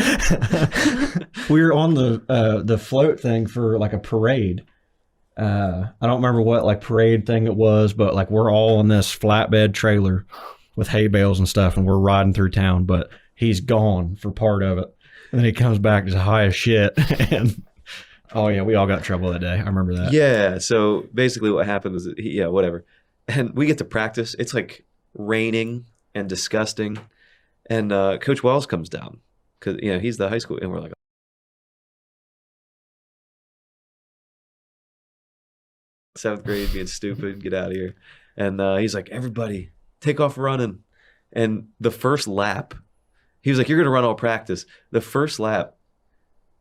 We were on the float thing for like a parade. I don't remember what like parade thing it was, but like we're all in this flatbed trailer with hay bales and stuff, and we're riding through town. But he's gone for part of it, and then he comes back just high as shit. And oh yeah, we all got in trouble that day. I remember that. Yeah. So basically, what happened was, whatever, and we get to practice. It's like raining and disgusting, and Coach Wells comes down because he's the high school, and we're like, 7th grade being stupid, get out of here. And he's like, everybody take off running. And the first lap, he was like, you're gonna run all practice. The first lap,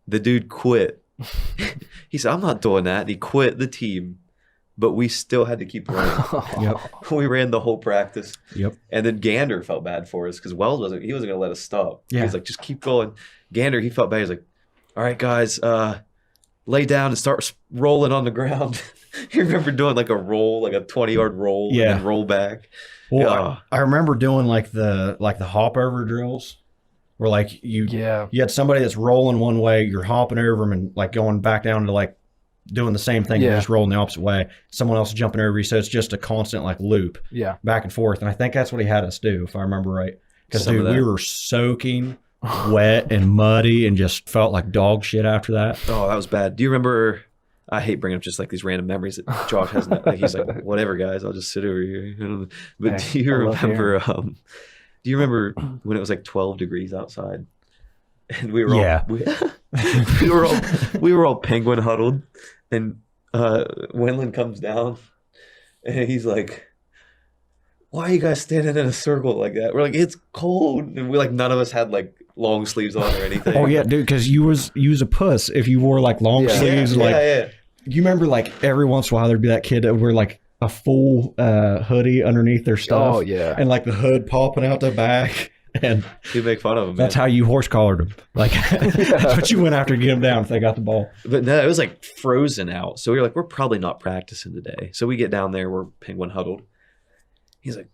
the dude quit. He said, I'm not doing that. And he quit the team, but we still had to keep running. Yep. We ran the whole practice. Yep. And then Gander felt bad for us because Wells wasn't gonna let us stop. Yeah. He was like, just keep going. Gander, he felt bad. He's like, all right, guys, lay down and start rolling on the ground. You remember doing like a roll, like a 20-yard roll, and then roll back? Well, I remember doing like the hop over drills, where like you had somebody that's rolling one way, you're hopping over them and like going back down to like doing the same thing, you're just rolling the opposite way. Someone else jumping over you, so it's just a constant like loop, back and forth. And I think that's what he had us do, if I remember right. Because dude, we were soaking wet and muddy and just felt like dog shit after that. Oh, that was bad. Do you remember? I hate bringing up just like these random memories that Josh has. Like he's like, whatever, guys, I'll just sit over here. But do you remember? Do you remember when it was like 12 degrees outside, and we were we were all penguin huddled, and Winland comes down, and he's like, "Why are you guys standing in a circle like that?" We're like, "It's cold," and we like none of us had like long sleeves on or anything. Oh yeah, dude, because you was a puss if you wore like long sleeves. You remember like every once in a while there'd be that kid that would wear like a full hoodie underneath their stuff. Oh yeah, and like the hood popping out the back. And you make fun of them. That's how you horse collared them. Like that's what you went after to get them down if they got the ball. But no, it was like frozen out. So we were like, we're probably not practicing today. So we get down there, we're penguin huddled. He's like,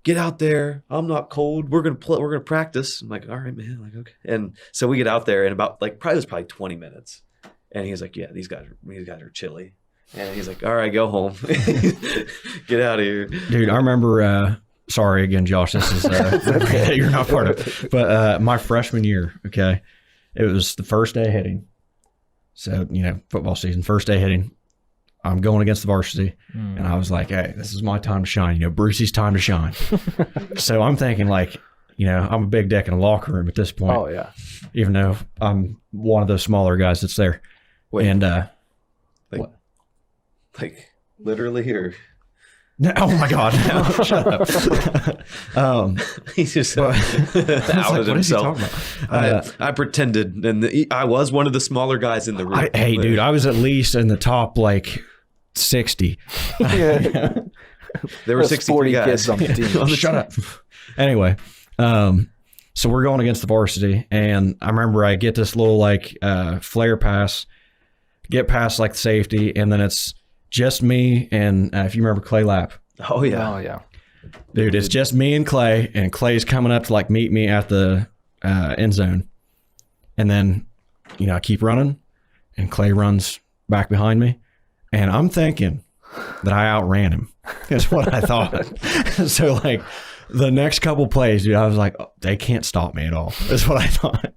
get out there. I'm not cold. We're gonna practice. I'm like, all right, man. Like, okay. And so we get out there, and about like it was probably 20 minutes. And he's like, yeah, these guys are chilly. And he's like, all right, go home. Get out of here. Dude, I remember sorry again, Josh. This is you're not part of it. But my freshman year, okay, it was the first day of hitting. So, football season, first day hitting. I'm going against the varsity. And I was like, hey, this is my time to shine. Brucey's time to shine. So I'm thinking like, I'm a big dick in a locker room at this point. Oh, yeah. Even though I'm one of those smaller guys that's there. Wait. And like literally here. no, oh my God, no, shut up. He's just Well, outed what is he himself. talking about? I pretended, and I was one of the smaller guys in the room. Hey, dude, I was at least in the top like 60. Yeah. There were There's 63 40 guys kids on the team. Shut up. Anyway, so we're going against the varsity, and I remember I get this little like flare pass, get past like the safety, and then it's just me and if you remember Clay Lapp. Oh yeah. Oh, yeah. Dude, it's just me and Clay's coming up to like meet me at the end zone. And then, I keep running and Clay runs back behind me. And I'm thinking that I outran him is what I thought. So like the next couple plays, dude, I was like, oh, they can't stop me at all. Is what I thought.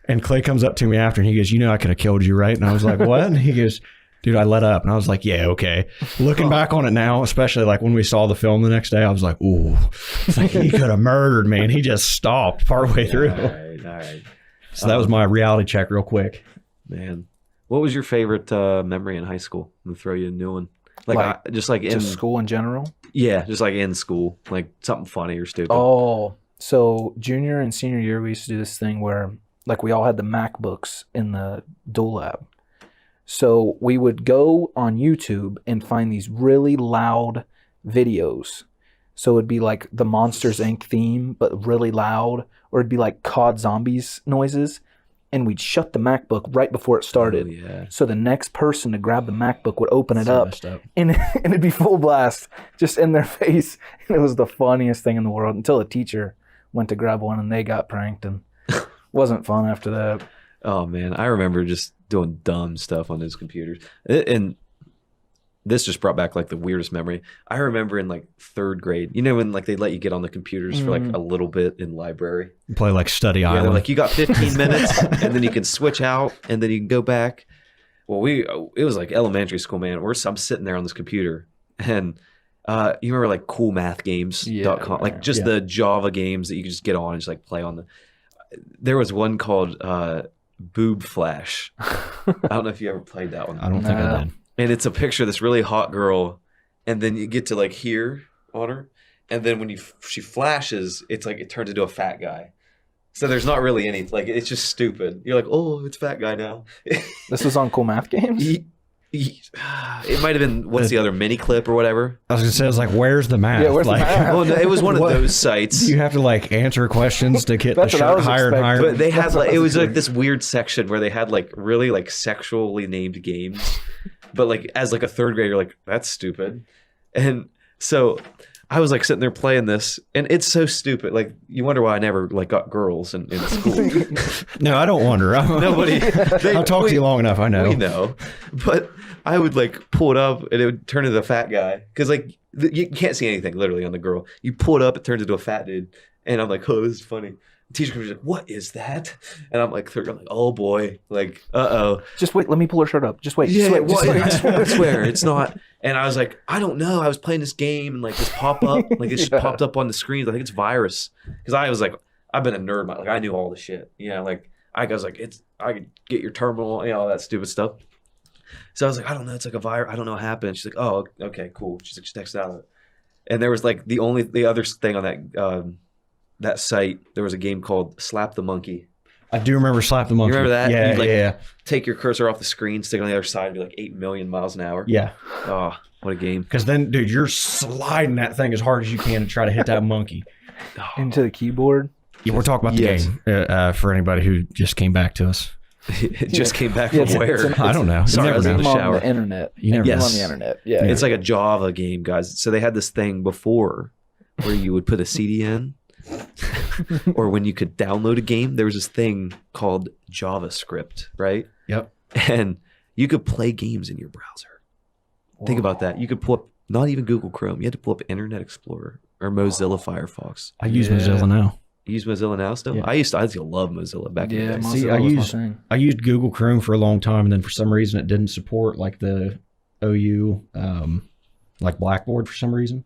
And Clay comes up to me after and he goes, I could have killed you, right? And I was like, what? And he goes, dude, I let up. And I was like, yeah, okay. Looking back on it now, especially like when we saw the film the next day, I was like, ooh, it's like he could have murdered me. And he just stopped partway through. All right. So that was my reality check real quick. Man, what was your favorite memory in high school? I'm gonna throw you a new one. Just in school in general. Yeah, just like in school, like something funny or stupid. Oh, so junior and senior year, we used to do this thing where like we all had the MacBooks in the dual lab. So we would go on YouTube and find these really loud videos. So it'd be like the Monsters Inc. theme, but really loud, or it'd be like COD Zombies noises. And we'd shut the MacBook right before it started. Oh, yeah. So the next person to grab the MacBook would open it up, Messed up. and it'd be full blast just in their face. And it was the funniest thing in the world until a teacher went to grab one and they got pranked, and wasn't fun after that. Oh man, I remember just doing dumb stuff on those computers, and this just brought back like the weirdest memory. I remember in like third grade, when like they let you get on the computers for like a little bit in library. Play like Study Yeah, they're Island. like you got 15 minutes, and then you can switch out, and then you can go back. Well, it was like elementary school, man. I'm sitting there on this computer, and you remember like coolmathgames.com, like just the Java games that you could just get on and just like play on the. There was one called Boob Flash. I don't know if you ever played that one. I don't think I did. And it's a picture of this really hot girl, and then you get to like here on her, and then when she flashes, it's like it turns into a fat guy. So there's not really any like it's just stupid. You're like, oh, it's fat guy now. This was on Cool Math Games? It might have been what's the other mini clip or whatever. I was gonna say, I was like, where's the math? Yeah, where's the like, math? Well, no, it was one of those sites. Do you have to like answer questions to get the That's what I shirt was higher and expecting. higher? But they had That's what like I it was was like doing. this weird section where they had like really like sexually named games, but like as like a third grader, like that's stupid. And so I was like sitting there playing this, and it's so stupid. Like you wonder why I never like got girls in school. No, I don't wonder. Nobody. I'll talk to you long enough. I know. We know, but I would like pull it up, and it would turn into a fat guy because like you can't see anything literally on the girl. You pull it up, it turns into a fat dude, and I'm like, oh, this is funny. The teacher was like, what is that? And I'm like, oh boy, like, uh-oh. Just wait, let me pull her shirt up. Just wait. Yeah, just wait. Just wait. I swear, it's not. And I was like, I don't know. I was playing this game, and like this pop up, like it just popped up on the screen. I think it's virus. Because I was like, I've been a nerd. Like I knew all the shit. Like I was like, I could get your terminal, all that stupid stuff. So I was like, I don't know. It's like a virus. I don't know what happened. She's like, oh, okay, cool. She's like, she texted out of it. And there was like the other thing on that site, there was a game called Slap the Monkey. I do remember Slap the Monkey. You remember that? Yeah, You'd, like, yeah. Take your cursor off the screen, stick it on the other side, and be like 8 million miles an hour. Yeah. Oh, what a game. Because then, dude, you're sliding that thing as hard as you can to try to hit that monkey. Into the keyboard. Yeah, we're talking about the Yes. game for anybody who just came back to us. It just came back Yeah, from where? I don't know. Sorry, You I was never in know. the On shower. the internet. You never Yes. On the internet. Yeah. It's like a Java game, guys. So they had this thing before where you would put a CD in, or when you could download a game, there was this thing called JavaScript, right? Yep. And you could play games in your browser. Think about that. You could pull up, not even Google Chrome. You had to pull up Internet Explorer or Mozilla Firefox. I use Yeah. Mozilla now. You use Mozilla now still? Yeah. I used to love Mozilla back in Yeah, the day. See, Mozilla was my thing. I used Google Chrome for a long time, and then for some reason it didn't support like the OU like Blackboard for some reason.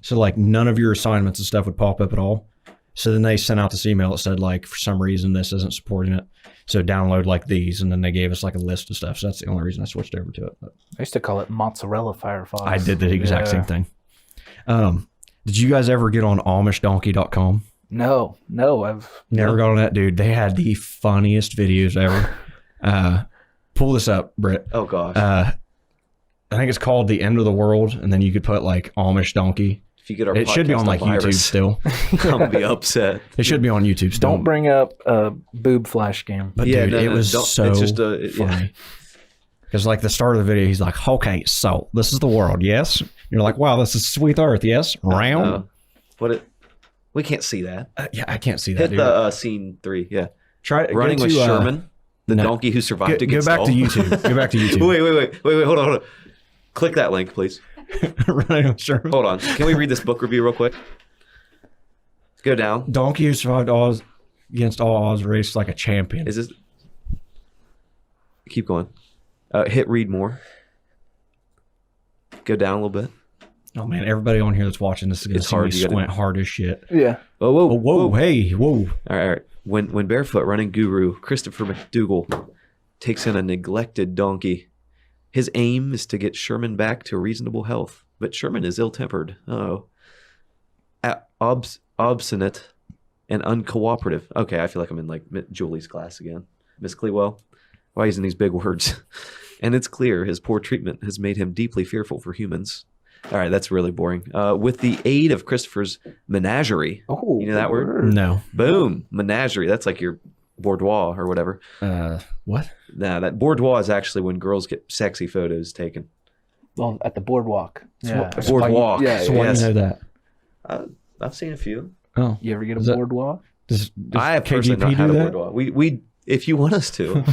So like none of your assignments and stuff would pop up at all. So then they sent out this email that said like for some reason this isn't supporting it. So download like these, and then they gave us like a list of stuff. So that's the only reason I switched over to it. But I used to call it mozzarella Firefox. I did the exact same thing. Did you guys ever get on AmishDonkey.com? No, I've Never got on that, dude. They had the funniest videos ever. Pull this up, Britt. Oh gosh. I think it's called The End of the World, and then you could put like Amish Donkey. if you get our It should be on like YouTube virus, still. I'm gonna be upset. It should be on YouTube still. don't bring up a boob flash game. But Yeah, dude, no, it no, was don't- so it's just a- yeah. funny. Because like the start of the video, he's like, "Okay, so this is the world, yes." You're like, "Wow, this is sweet Earth, yes." Round. We can't see that. Yeah, I can't see that. Hit Dude. the scene 3. Yeah. Try Running go with to, Sherman, the no. donkey who survived Go against back to all. YouTube. Go back to YouTube. Wait, hold on. Click that link, please. Running with Sherman. Hold on. Can we read this book review real quick? Go down. Donkey who survived odds against all odds, raced like a champion. Is this? Keep going. Hit read more. Go down a little bit. Oh man, everybody on here that's watching this is gonna It's see hard, me you gotta- squint hard as shit. Yeah. Oh, whoa, Oh, whoa, hey, whoa. All right. When barefoot running guru Christopher McDougall takes in a neglected donkey, his aim is to get Sherman back to reasonable health. But Sherman is ill-tempered. Obstinate and uncooperative. Okay, I feel like I'm in like Julie's class again. Miss Clewell, why using these big words? And it's clear his poor treatment has made him deeply fearful for humans. All right, that's really boring. With the aid of Christopher's menagerie, Oh, you know that word? No. Boom, menagerie. That's like your boudoir or whatever. What? Nah, that boudoir is actually when girls get sexy photos taken. Well, at the boardwalk. Yeah. Boardwalk. Yeah. So why do Yes. you know that? I've seen a few. Oh. You ever get a Is that- boardwalk? Does I have personally not KGP had do a that? boudoir. We if you want us to,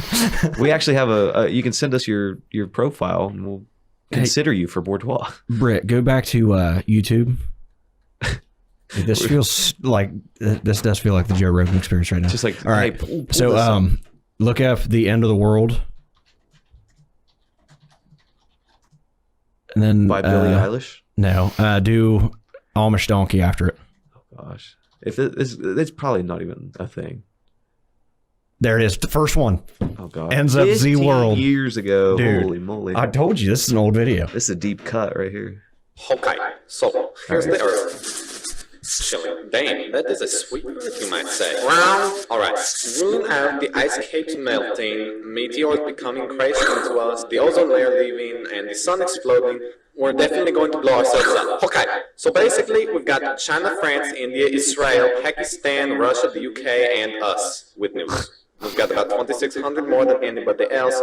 we actually have a. You can send us your profile and we'll consider you for boudoir. Britt, go back to YouTube. This feels like this does feel like the Joe Rogan experience right now. Just like all right. hey, pull So this up. look up The End of the World. And then by Billie Eilish. No, do Amish Donkey after it. Oh gosh, if it's probably not even a thing. There it is, the first one. Oh god, Ends up Z 15 World. years ago. Dude, Holy moly! I told you this is an old video. This is a deep cut right here. Okay, so here's the Earth. Chilling. Damn, that is a sweet Earth, you might say. Well, alright. Ruling out the ice caps melting, meteors becoming crashed into us, the ozone layer leaving, and the sun exploding, we're definitely going to blow ourselves up. Okay, so basically we've got China, France, India, Israel, Pakistan, Russia, the UK, and us with nukes. We've got about 2,600 more than anybody else.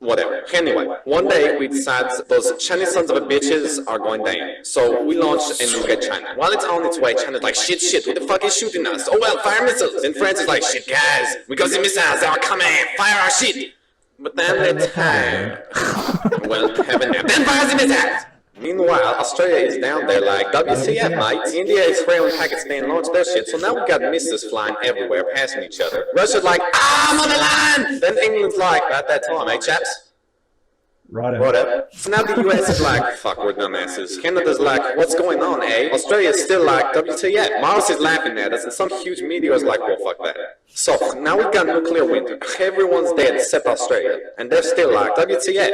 Whatever. Anyway, one day we decide those Chinese sons of a bitches are going down. So we launch a nuke at China. While it's on its way, China's like, shit, who the fuck is shooting us? Oh well, fire missiles. And France is like, shit, guys, we got the missiles are coming, fire our shit. But then they tired. Well, heaven, then fire the missiles. Meanwhile, Australia is down there like, WTF, mate. India, Israel, and Pakistan launched their shit, so now we've got missiles flying everywhere, passing each other. Russia's like, I'm on the line! Then England's like, about that time, eh, chaps? Right. Whatever. So now the US is like, fuck, we're dumbasses. Canada's like, what's going on, eh? Australia's still like, WTF. Mars is laughing at us, and some huge meteor is like, well, fuck that. So, now we've got nuclear winter. Everyone's dead except Australia. And they're still like, WTF.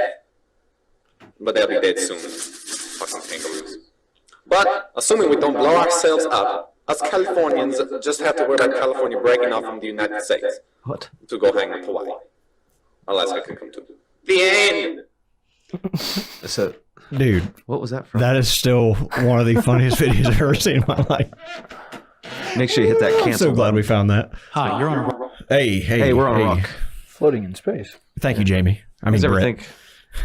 But they'll be dead soon. Fucking kangaroos. But, assuming we don't blow ourselves up, us Californians just have to worry about California breaking off from the United States What? to go hang with Hawaii. Alaska can come too. The end! So, Dude, what was that from? that is still one of the funniest videos I've ever seen in my life. Make sure you hit that I'm cancel. so glad we found that. Hi, you're on a Hey, We're on a rock. Floating in space. Thank you, Jamie. I mean, Does ever Brett. think?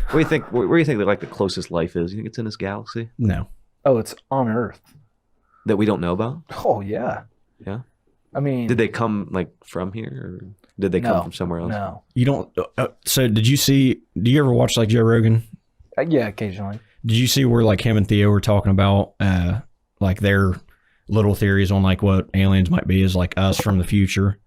What do you think? Where do you think that like the closest life is? You think it's in this galaxy No. Oh, it's on Earth. that we don't know about? Oh yeah. Yeah. I mean, Did they come like from here, or did they come No, from somewhere else? No. You don't. So did you see? Do you ever watch like Joe Rogan? Yeah, occasionally. Did you see where like him and Theo were talking about like their little theories on like what aliens might be is like us from the future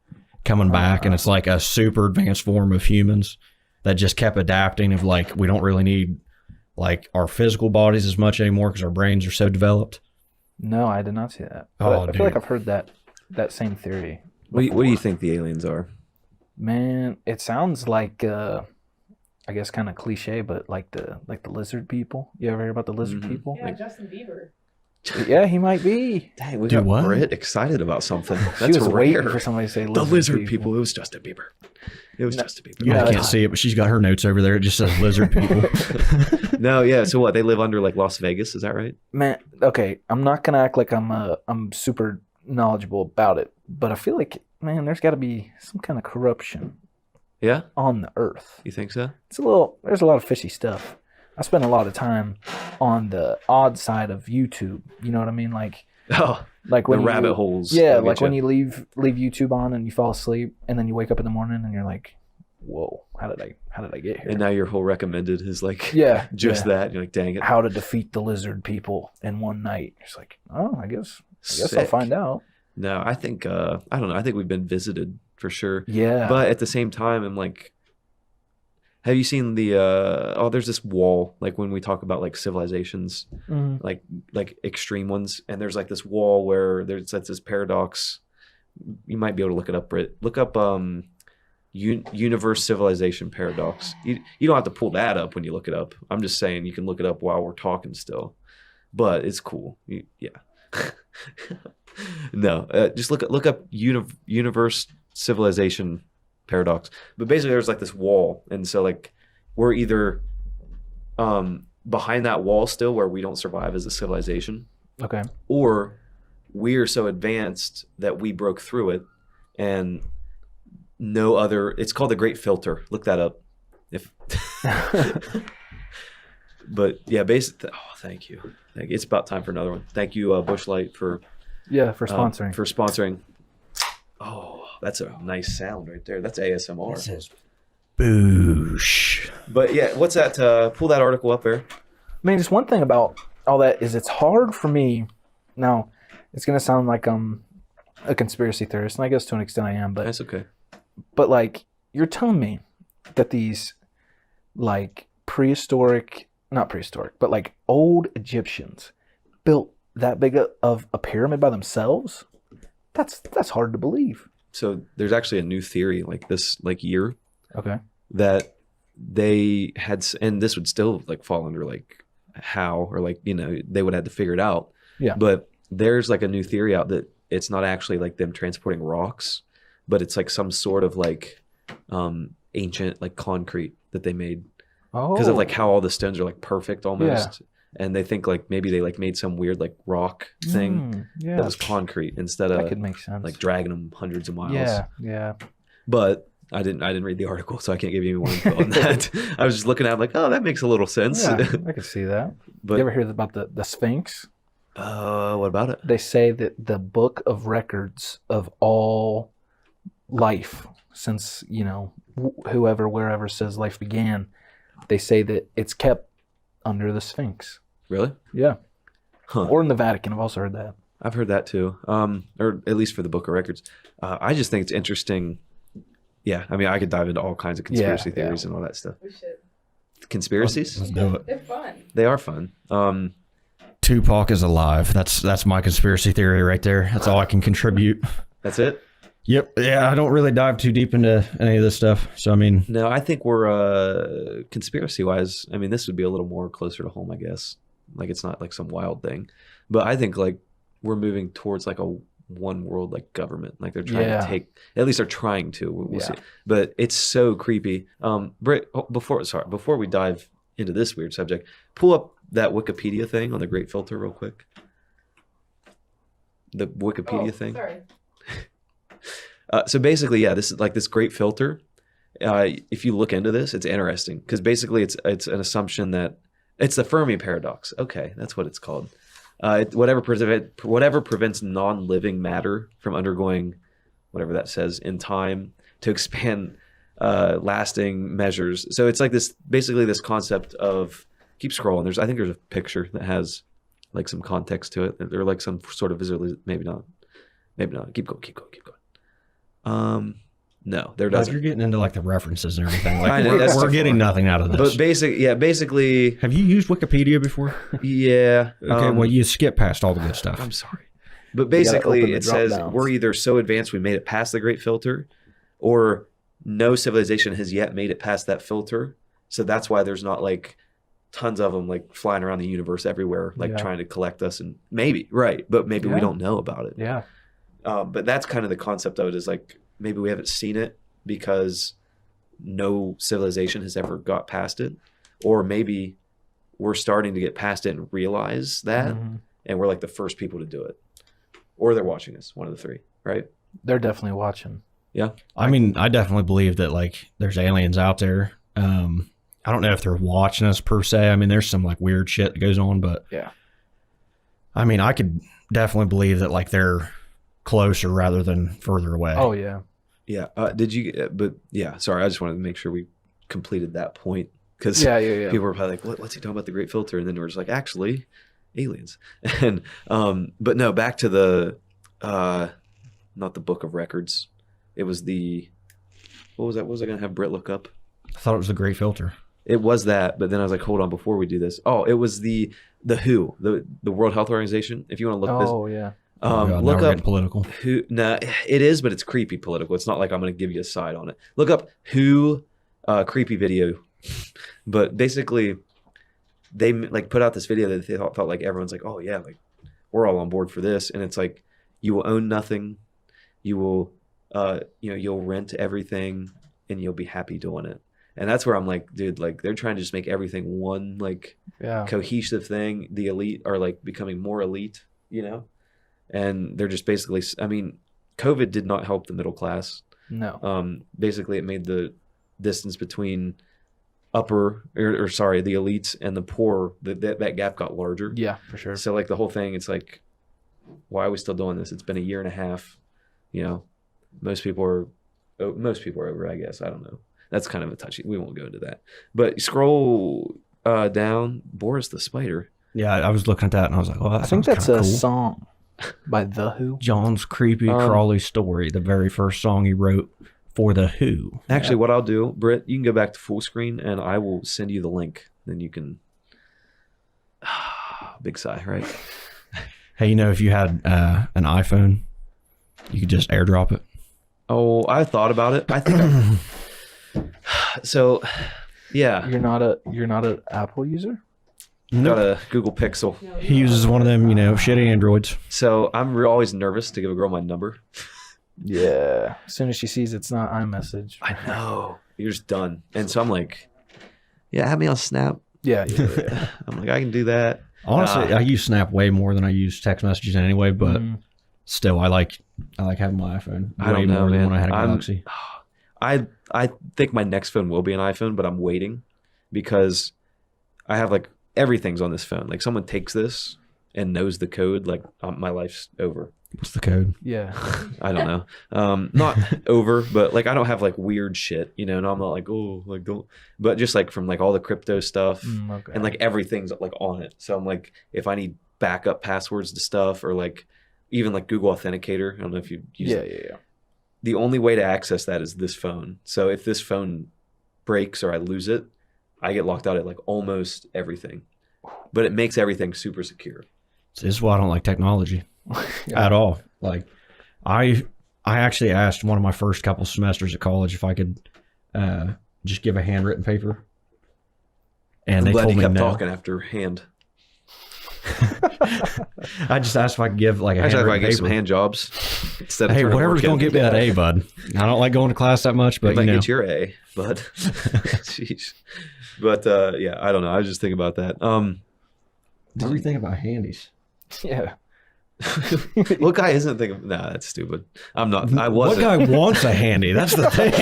coming back, and it's like a super advanced form of humans that just kept adapting. Of like, we don't really need like our physical bodies as much anymore because our brains are so developed. No, I did not see that. Oh, But I feel like I've heard that same theory. What do you think the aliens are? Man, it sounds like I guess kind of cliche, but like the lizard people. You ever hear about the lizard people? Yeah, Justin Bieber. Yeah, he might be. Dang, we Do got what? Britt excited about something. She That's was rare. waiting for somebody to say The lizard people. It was Justin Bieber. It was Justin Bieber. You No, can't see it, but she's got her notes over there. It just says lizard people. No, yeah. So what? They live under like Las Vegas. Is that right? Man, okay, I'm not gonna act like I'm super knowledgeable about it, but I feel like, man, there's got to be some kind of corruption Yeah. on the earth. You think so? There's a lot of fishy stuff. I spend a lot of time on the odd side of YouTube. You know what I mean? Like Oh, when the you- rabbit holes. Yeah, I'll like get when you. you leave YouTube on and you fall asleep, and then you wake up in the morning and you're like, "Whoa, how did I get here?" And now your whole recommended is like Yeah, just yeah. that. You're like, dang it. How to defeat the lizard people in one night. It's like, oh, I guess I'll Sick. find out. No, I think I don't know. I think we've been visited for sure. Yeah, But at the same time, I'm like, have you seen the there's this wall, like when we talk about like civilizations, Mhm. like extreme ones, and there's like this wall where there's this paradox. You might be able to look it up, Britt. Look up universe civilization paradox. You don't have to pull that up when you look it up. I'm just saying you can look it up while we're talking still. But it's cool. Yeah. No, just look up universe civilization paradox. But basically there's like this wall, and so like we're either behind that wall still where we don't survive as a civilization, okay. or we are so advanced that we broke through it, and no other. It's called the Great Filter. Look that up. If but yeah, basically. Oh, thank you. It's about time for another one. Thank you, Bush Light, for sponsoring. for sponsoring. Oh, that's a nice sound right there. That's ASMR. It says boosh. But yeah, what's that? Pull that article up there. I mean, just one thing about all that is it's hard for me. Now, it's gonna sound like I'm a conspiracy theorist, and I guess to an extent I am. That's okay. But like, you're telling me that these like not prehistoric, but like old Egyptians built that big of a pyramid by themselves? That's hard to believe. So there's actually a new theory like this year Okay. that they had, and this would still like fall under like how, or like, they would have to figure it out. Yeah. But there's like a new theory out that it's not actually like them transporting rocks, but it's like some sort of like ancient like concrete that they made Oh. because of like how all the stones are like perfect almost. And they think like maybe they like made some weird like rock thing Yeah. that was concrete instead That of could make sense. like dragging them hundreds of miles. Yeah. Yeah. But I didn't read the article, so I can't give you any more info on that. I was just looking at it like, oh, that makes a little sense. Yeah, I could see that. But You ever hear about the Sphinx? what about it? They say that the book of records of all life since, whoever, wherever says life began, they say that it's kept under the Sphinx. Really? Yeah. Huh. Or in the Vatican. I've also heard that. I've heard that too. Or at least for the Book of Records. I just think it's interesting. Yeah, I mean, I could dive into all kinds of conspiracy Yeah, yeah. theories and all that stuff. We should. Conspiracies? Let's do it. They're fun. They are fun. Tupac is alive. That's my conspiracy theory right there. That's all I can contribute. That's it? Yep. Yeah, I don't really dive too deep into any of this stuff. So I mean, No, I think we're conspiracy-wise, I mean, this would be a little more closer to home, I guess. Like, it's not like some wild thing. But I think, like, we're moving towards, like, a one world, like, government. Like, they're trying to take... At least they're trying to. We'll see. But it's so creepy. Britt, before we dive into this weird subject, pull up that Wikipedia thing on the Great Filter real quick. The Wikipedia thing. Sorry. So basically, yeah, this is like this Great Filter. If you look into this, it's interesting because basically it's an assumption that it's the Fermi paradox. Okay, that's what it's called. Whatever prevents non-living matter from undergoing whatever that says in time to expand lasting measures. So it's like this basically this concept of keep scrolling. I think there's a picture that has like some context to it, or like some sort of visual. Maybe not. Keep going. No, there But doesn't. you're getting into like the references and everything. I Like know, that's we're too getting far. nothing out of this. But basically, Have you used Wikipedia before? yeah. Okay, well you skip past all the good stuff. I'm sorry. But open basically, the it says drop-downs. we're either so advanced we made it past the Great Filter, or no civilization has yet made it past that filter. So that's why there's not like tons of them like flying around the universe everywhere, like Yeah. trying to collect us. And maybe, right. But maybe we Yeah. don't know about it. Yeah. But that's kind of the concept of it, is like maybe we haven't seen it because no civilization has ever got past it. Or maybe we're starting to get past it and realize that. Mhm. And we're like the first people to do it. Or they're watching us, one of the three, right? They're definitely watching. I mean, I definitely believe that like there's aliens out there. I don't know if they're watching us per se. I mean, there's some like weird shit that goes on, but Yeah. I mean, I could definitely believe that like they're closer rather than further away. Oh yeah. Yeah. Did you? But yeah. Sorry, I just wanted to make sure we completed that point, because Yeah. Yeah. Yeah. people were probably like, "What's he talking about the Great Filter?" And then we're just like, "Actually, aliens." And but no, back to the not the Book of Records. It was the what was that? What was I gonna have Britt look up? I thought it was the Great Filter. It was that, but then I was like, hold on, before we do this. Oh, it was the WHO, the World Health Organization. If you want to look this, Oh yeah. Oh, God, now look we're up getting political. who. No, it is, but it's creepy political. It's not like I'm going to give you a side on it. Look up WHO creepy video. But basically, they like put out this video that they felt like everyone's like, oh yeah, like we're all on board for this, and it's like you will own nothing, you will, you'll rent everything, and you'll be happy doing it. And that's where I'm like, dude, like they're trying to just make everything one like Yeah. cohesive thing. The elite are like becoming more elite, and they're just basically, I mean, COVID did not help the middle class. No. Basically it made the distance between the elites and the poor, that gap got larger. Yeah, for sure. So like the whole thing, it's like, why are we still doing this? It's been a year and a half, most people are over, I guess. I don't know. That's kind of a touchy. We won't go into that. But scroll down. Boris the Spider. Yeah, I was looking at that and I was like, well, that I think sounds that's kinda a cool. song by The Who. John's Creepy Crawly Story, the very first song he wrote for The Who. Actually, what I'll do, Britt, you can go back to full screen and I will send you the link. Then you can. Big sigh, right? Hey, if you had an iPhone, you could just airdrop it. Oh, I thought about it. I think. So, yeah, You're not an Apple user? got a Google Pixel. He uses one of them, shitty Androids. So I'm always nervous to give a girl my number. Yeah. As soon as she sees it's not iMessage. I know. You're just done. And so I'm like, yeah, have me on Snap. Yeah. Yeah. I'm like, I can do that. Honestly, I use Snap way more than I use text messages anyway, but Mhm. still, I like having my iPhone I way don't know, more than man. when I had a I'm- Galaxy. I think my next phone will be an iPhone, but I'm waiting because I have like everything's on this phone. Like someone takes this and knows the code, like my life's over. What's the code? Yeah. I don't know. Not over, but like I don't have like weird shit, and I'm not like, oh, like don't, but just like from like all the crypto stuff Okay. and like everything's like on it. So I'm like, if I need backup passwords to stuff or like even like Google Authenticator, I don't know if you use it. Yeah. The only way to access that is this phone. So if this phone breaks or I lose it, I get locked out at like almost everything. But it makes everything super secure. This is why I don't like technology at all. Like, I actually asked one of my first couple semesters at college if I could just give a handwritten paper, and I'm they glad told you me kept no. talking after hand. I just asked if I could give like a Actually, if I handwritten get some paper. hand jobs instead of Hey, turning whatever's work gonna in. get me that A, bud. I don't like going to class that much, It but might get your A, but jeez. But yeah, I don't know. I was just thinking about that. What do you think about handies? Yeah. What guy isn't thinking? Nah, that's stupid. I'm not. I What wasn't. guy wants a handy? That's the thing.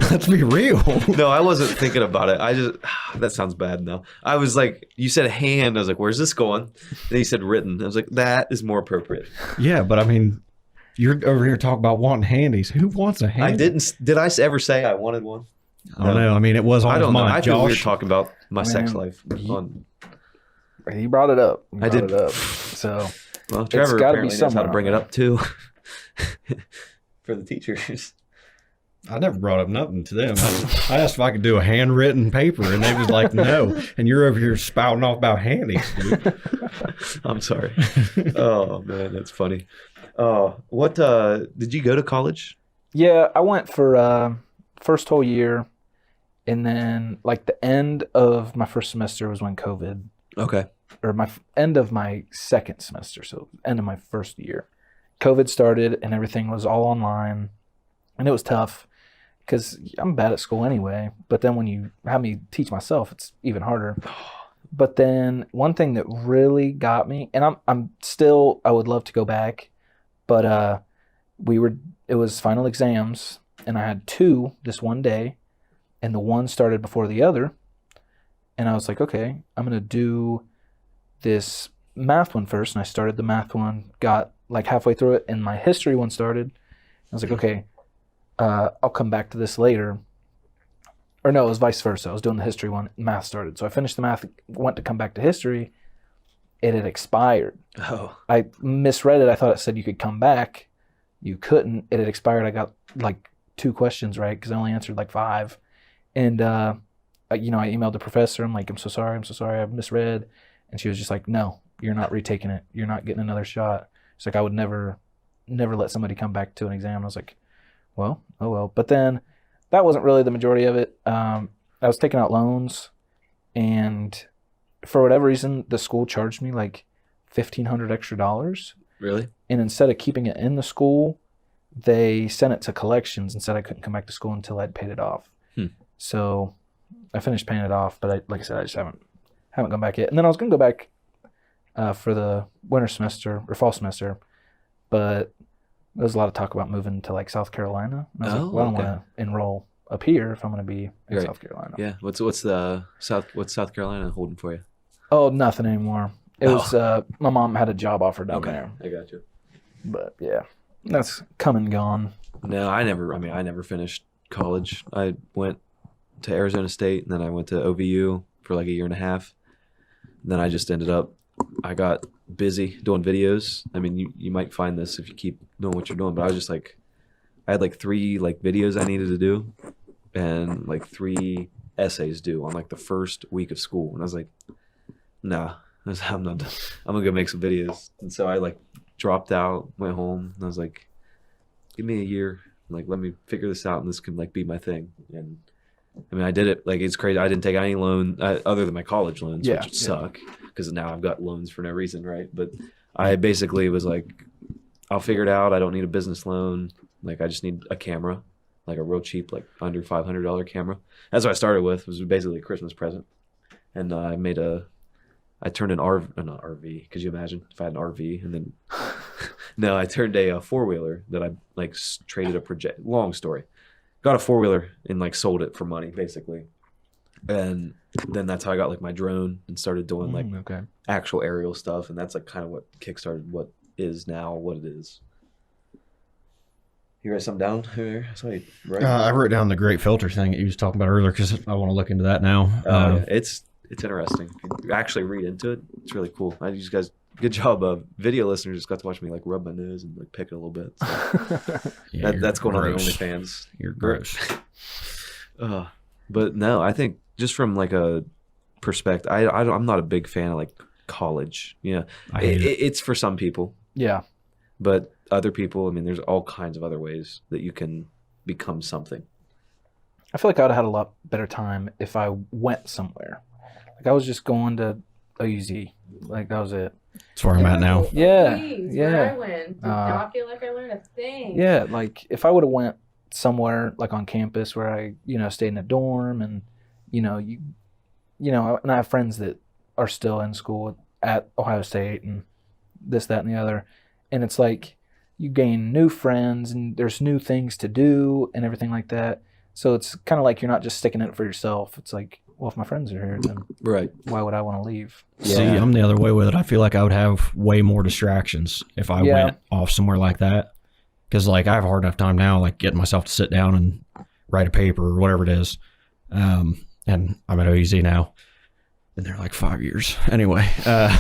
Let's be real. No, I wasn't thinking about it. I just that sounds bad. No, I was like, you said hand. I was like, where's this going? Then you said written. I was like, that is more appropriate. Yeah, but I mean, you're over here talking about wanting handies. Who wants a handy? I didn't. Did I ever say I wanted one? I don't know. I mean, it was on I his don't know. mind. I feel weird Josh, talking about my sex Man. life. On, He brought it up. I did. It up. So Well, Trevor gotta be apparently knows how to somewhere bring it on up too for the teachers. I never brought up nothing to them. I asked if I could do a handwritten paper, and they was like, no. And you're over here spouting off about handies, dude. I'm sorry. Oh man, that's funny. What did you go to college? Yeah, I went for first whole year, and then like the end of my first semester was when COVID, Okay. or end of my second semester, so end of my first year, COVID started, and everything was all online, and it was tough because I'm bad at school anyway. But then when you have me teach myself, it's even harder. But then one thing that really got me, and I'm still, I would love to go back, but it was final exams, and I had 2 this one day, and the one started before the other, and I was like, okay, I'm gonna do this math one first, and I started the math one, got like halfway through it, and my history one started. I was like, okay, I'll come back to this later. Or no, it was vice versa. I was doing the history one, math started. So I finished the math, went to come back to history. It had expired. Oh. I misread it. I thought it said you could come back. You couldn't. It had expired. I got like 2 questions right because I only answered like 5. And, I emailed the professor. I'm like, I'm so sorry. I've misread. And she was just like, no, you're not retaking it. You're not getting another shot. It's like, I would never let somebody come back to an exam. I was like, well, oh well. But then that wasn't really the majority of it. I was taking out loans, and for whatever reason, the school charged me like $1,500 extra. Really? And instead of keeping it in the school, they sent it to collections and said I couldn't come back to school until I'd paid it off. So I finished paying it off, but like I said, I just haven't gone back yet. And then I was going to go back for the winter semester or fall semester, but there was a lot of talk about moving to like South Carolina. And I was like, well, I don't want to enroll up here if I'm going to be in South Carolina. Yeah. What's South Carolina holding for you? Oh, nothing anymore. It was my mom had a job offer down there. I got you. But yeah, that's come and gone. No, I never finished college. I went to Arizona State, and then I went to OVU for like a year and a half. And then I just ended up, I got busy doing videos. I mean, you might find this if you keep doing what you're doing, but I was just like, I had like 3 like videos I needed to do and like 3 essays due on like the first week of school. And I was like, nah, I'm not done. I'm gonna go make some videos. And so I like dropped out, went home, and I was like, give me a year. Like, let me figure this out, and this can like be my thing. And I mean, I did it. Like, it's crazy. I didn't take any loan other than my college loans, which suck because now I've got loans for no reason, right? But I basically was like, I'll figure it out. I don't need a business loan. Like, I just need a camera, like a real cheap, like under $500 camera. That's what I started with. It was basically a Christmas present. And I turned an not RV. Could you imagine if I had an RV? And then, no, I turned a 4-wheeler that I like traded a project. Long story. Got a 4-wheeler and like sold it for money, basically. And then that's how I got like my drone and started doing like actual aerial stuff. And that's like kind of what kickstarted what is now what it is. You write something down here? I wrote down the great filter thing that you was talking about earlier because I want to look into that now. Yeah. It's interesting. If you actually read into it, it's really cool. You guys, good job. Video listeners just got to watch me like rub my nose and like pick it a little bit. So yeah, that's going gross. on the OnlyFans. You're gross. But no, I think just from like a perspective, I'm not a big fan of like college. Yeah, it's for some people. Yeah, but other people, I mean, there's all kinds of other ways that you can become something. I feel like I would have had a lot better time if I went somewhere. Like I was just going to OUZ. Like that was it. That's where I'm at now. Yeah, Please, yeah. Where I went, did not feel like I learned a thing. Yeah, like if I would have went somewhere like on campus where I, stayed in a dorm and, and I have friends that are still in school at Ohio State and this, that, and the other. And it's like you gain new friends and there's new things to do and everything like that. So it's kind of like you're not just sticking it for yourself. It's like, well, if my friends are here, then why would I want to leave? Yeah. See, I'm the other way with it. I feel like I would have way more distractions if I went off somewhere like that. Because, like, I have a hard enough time now, like, getting myself to sit down and write a paper or whatever it is. And I'm at OEZ now. Been there like 5 years. Anyway, yeah,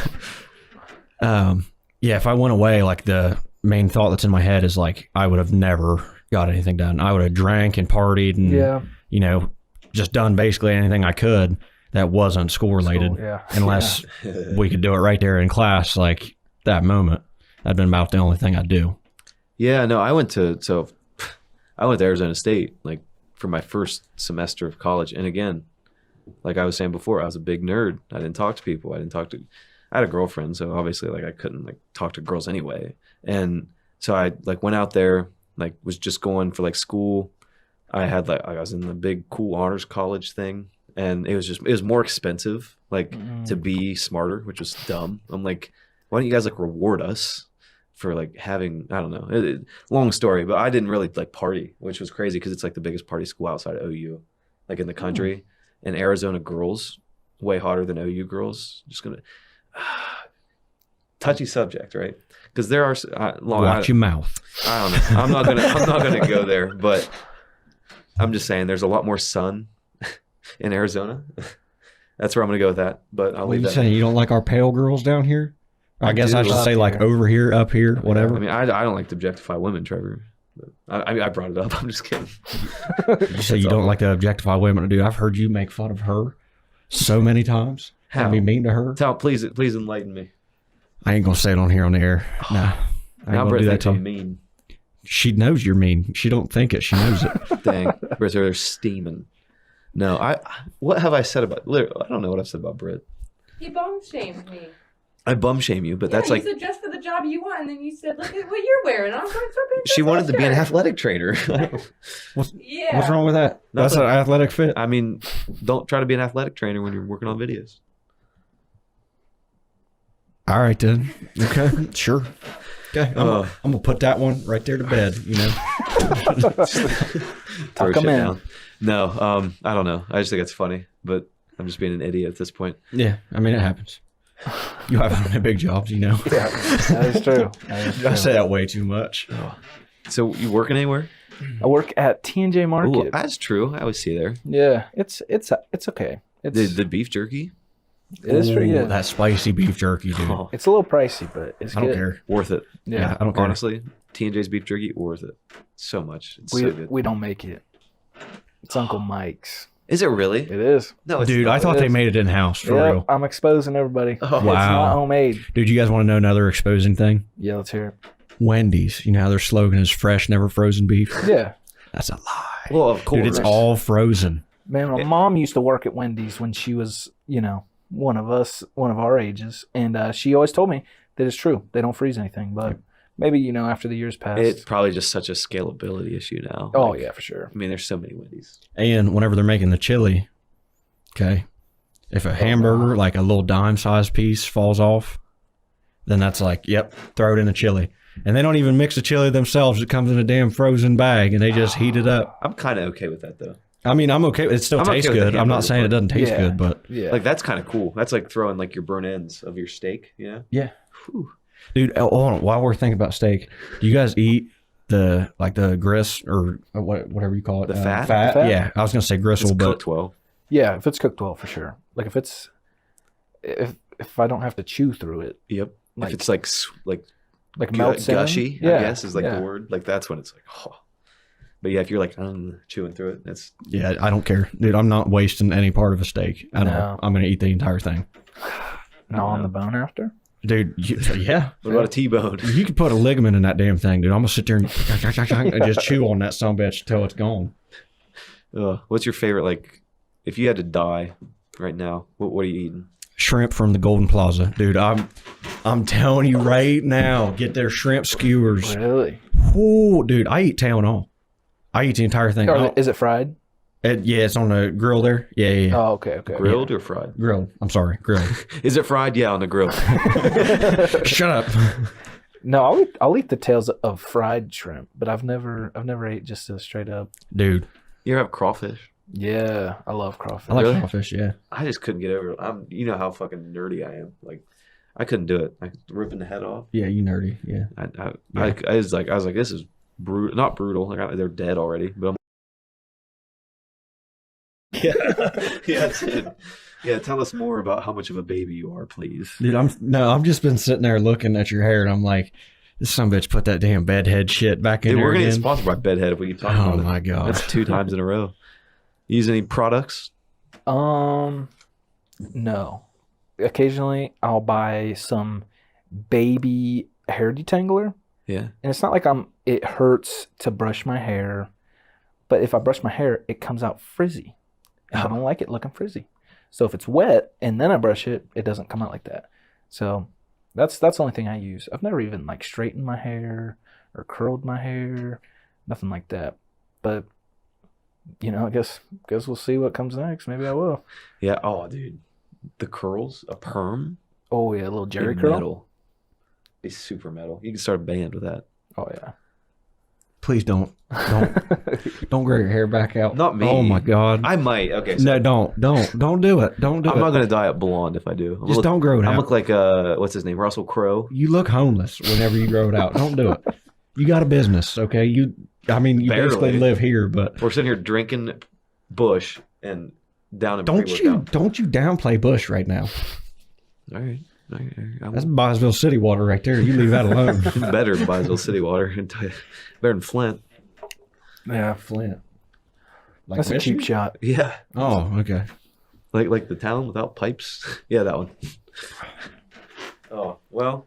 if I went away, like the main thought that's in my head is like I would have never got anything done. I would have drank and partied and you know, just done basically anything I could that wasn't school related. Unless we could do it right there in class, like that moment. That'd been about the only thing I'd do. Yeah, no, I went to Arizona State like for my first semester of college, and again, like I was saying before, I was a big nerd. I didn't talk to people. I had a girlfriend, so obviously like I couldn't like talk to girls anyway. And so I like went out there, like was just going for like school. I was in the big cool honors college thing, and it was more expensive like to be smarter, which was dumb. I'm like, why don't you guys like reward us for like having, I don't know, long story, but I didn't really like party, which was crazy because it's like the biggest party school outside of OU, like in the country. And Arizona girls, way hotter than OU girls. Just gonna touchy subject, right? Because there are watch your mouth. I don't know. I'm not gonna go there, but I'm just saying there's a lot more sun in Arizona. That's where I'm gonna go with that. But I'll What are leave you that. saying? You don't like our pale girls down here? I guess I should say like over here, up here, whatever. I mean, I don't like to objectify women, Trevor. But I brought it up. I'm just kidding. You say you don't like to objectify women, dude. I've heard you make fun of her so many times. How? And be mean to her. Please enlighten me. I ain't gonna say it on here on the air. Nah, I ain't Now gonna Brett do that thinks to I'm you. mean. She knows you're mean. She don't think it. She knows it. Dang, Brett's over there steaming. No, what have I said about? Literally, I don't know what I've said about Britt. He bum shamed me. I bum shame you, but that's you like said just for the job you want, and then you said, "Look at what you're wearing." And I was like, she wanted to be an athletic trainer. Yeah. What's wrong with that? That's an athletic fit. I mean, don't try to be an athletic trainer when you're working on videos. All right then. Okay, sure. Okay, I'm gonna put that one right there to bed. You know. Throw Tuck 'em shit in. down. No, I don't know. I just think it's funny, but I'm just being an idiot at this point. Yeah, I mean it happens. You have big jobs, you know. Yeah, that is true. I say that way too much. So you working anywhere? I work at T&J Market. Ooh, that's true. I always see you there. Yeah, it's okay. It's The beef jerky, it is pretty Ooh, good. that spicy beef jerky, dude. Oh, It's a little pricey, but it's I don't good. care. worth it. Yeah, I don't care. Honestly, T&J's beef jerky, worth it. So much. It's we so good. we don't make it. It's Uncle Mike's. Is it really? It is. No, it's Dude, not. I thought It they is. made it in house for Yep, real. I'm exposing everybody. Oh, It's wow. not homemade. Dude, you guys want to know another exposing thing? Yeah, let's hear Wendy's. You know how their slogan is fresh, never frozen beef? it. Yeah. That's a lie. Well, of course. Dude, it's all frozen. Man, my mom used to work at Wendy's when she was, one of our ages. And she always told me that it's true. They don't freeze anything. But maybe, after the years passed. It's probably just such a scalability issue now. Oh, Like, yeah, for sure. I mean, there's so many Wendy's. And whenever they're making the chili, okay, if a hamburger, like a little dime-sized piece, falls off, then that's like, yep, throw it in the chili. And they don't even mix the chili themselves. It comes in a damn frozen bag, and they just heat it up. I'm kind of okay with that, though. I mean, I'm okay. It still I'm okay tastes with the good. I'm not hamburger saying it part. doesn't taste Yeah. good, but Yeah. Like, that's kind of cool. That's like throwing, like, your burnt ends of your steak, you know? yeah. Whew. Dude, hold on. While we're thinking about steak, do you guys eat the grist or whatever you call it? The fat? Fat? The fat? Yeah, I was gonna say It's gristle, but cooked well. Yeah, if it's cooked well, for sure. Like, if I don't have to chew through it, Yep. Like- if it's like melts in. gushy, Yeah, I guess is like yeah. the word. Like that's when it's like, oh. But yeah, if you're like chewing through it, that's yeah, I don't care, dude. I'm not wasting any part of a steak at No. all. I'm gonna eat the entire thing, gnaw on the bone after. dude. Yeah, what about a T-bone? you could put a ligament in that damn thing, dude. I'm gonna sit there and just chew on that sumbitch until it's gone. What's your favorite? Like, if you had to die right now, what are you eating? Shrimp from the Golden Plaza, dude. I'm telling you right now, get their shrimp skewers. Really? Ooh, dude, I eat tail and all. I eat the entire thing. Is it fried? Yeah, it's on the grill there. Yeah. Oh, okay. Grilled or fried? Grilled. I'm sorry, grilled. Is it fried? Yeah, on the grill. Shut up. No, I'll eat the tails of fried shrimp, but I've never ate just a straight up. Dude, You ever have crawfish? Yeah, I love crawfish. I like Really? crawfish, yeah. I just couldn't get over it. You know how fucking nerdy I am. Like, I couldn't do it. Like ripping the head off. Yeah, you nerdy, yeah. I was like, this is brutal. Not brutal. Like they're dead already. But I'm Dude. Yeah, tell us more about how much of a baby you are, please. Dude, I've just been sitting there looking at your hair, and I'm like, this son of a bitch put that damn bedhead shit back in Dude, there we're gonna get again. sponsored by Bedhead if we keep talking about Oh it. my god, That's 2 times in a row. Use any products? No. Occasionally, I'll buy some baby hair detangler, Yeah. and it's not like it hurts to brush my hair, but if I brush my hair, it comes out frizzy. And I don't like it looking frizzy. So if it's wet and then I brush it, it doesn't come out like that. So that's the only thing I use. I've never even like straightened my hair or curled my hair, nothing like that. But I guess we'll see what comes next. Maybe I will. Yeah. Oh, dude, the curls, a perm. Oh yeah, a little Jerry Be curl. metal. Be super metal. You can start a band with that. Oh yeah. please don't grow your hair back out. Not me. Oh my god. I might. Okay. No, don't do it. Don't do it. I'm not gonna dye it blonde if I do. Just don't grow it I out. look like what's his name, Russell Crowe. You look homeless whenever you grow it out. Don't do it. You got a business, okay? You Barely. basically live here, but We're sitting here drinking Bush and down in don't you downplay Bush right now. All right. That's Bosville City water right there. You leave that alone. Better than Boswell City water. Better than Flint. Yeah, Flint. Like that's a Michigan? cheap shot. Yeah. Oh, okay. Like the town without pipes. Yeah, that one. Oh, well.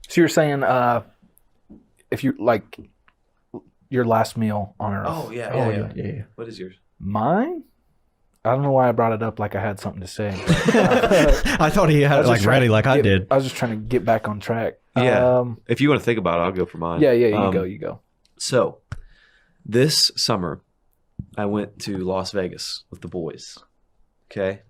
So you're saying if you like your last meal on Earth? Oh, yeah. Yeah. What is yours? Mine? I don't know why I brought it up like I had something to say. I thought he had it like ready like I did. I was just trying to get back on track. Yeah. If you want to think about it, I'll go for mine. Yeah, you go. So, this summer, I went to Las Vegas with the boys. Okay?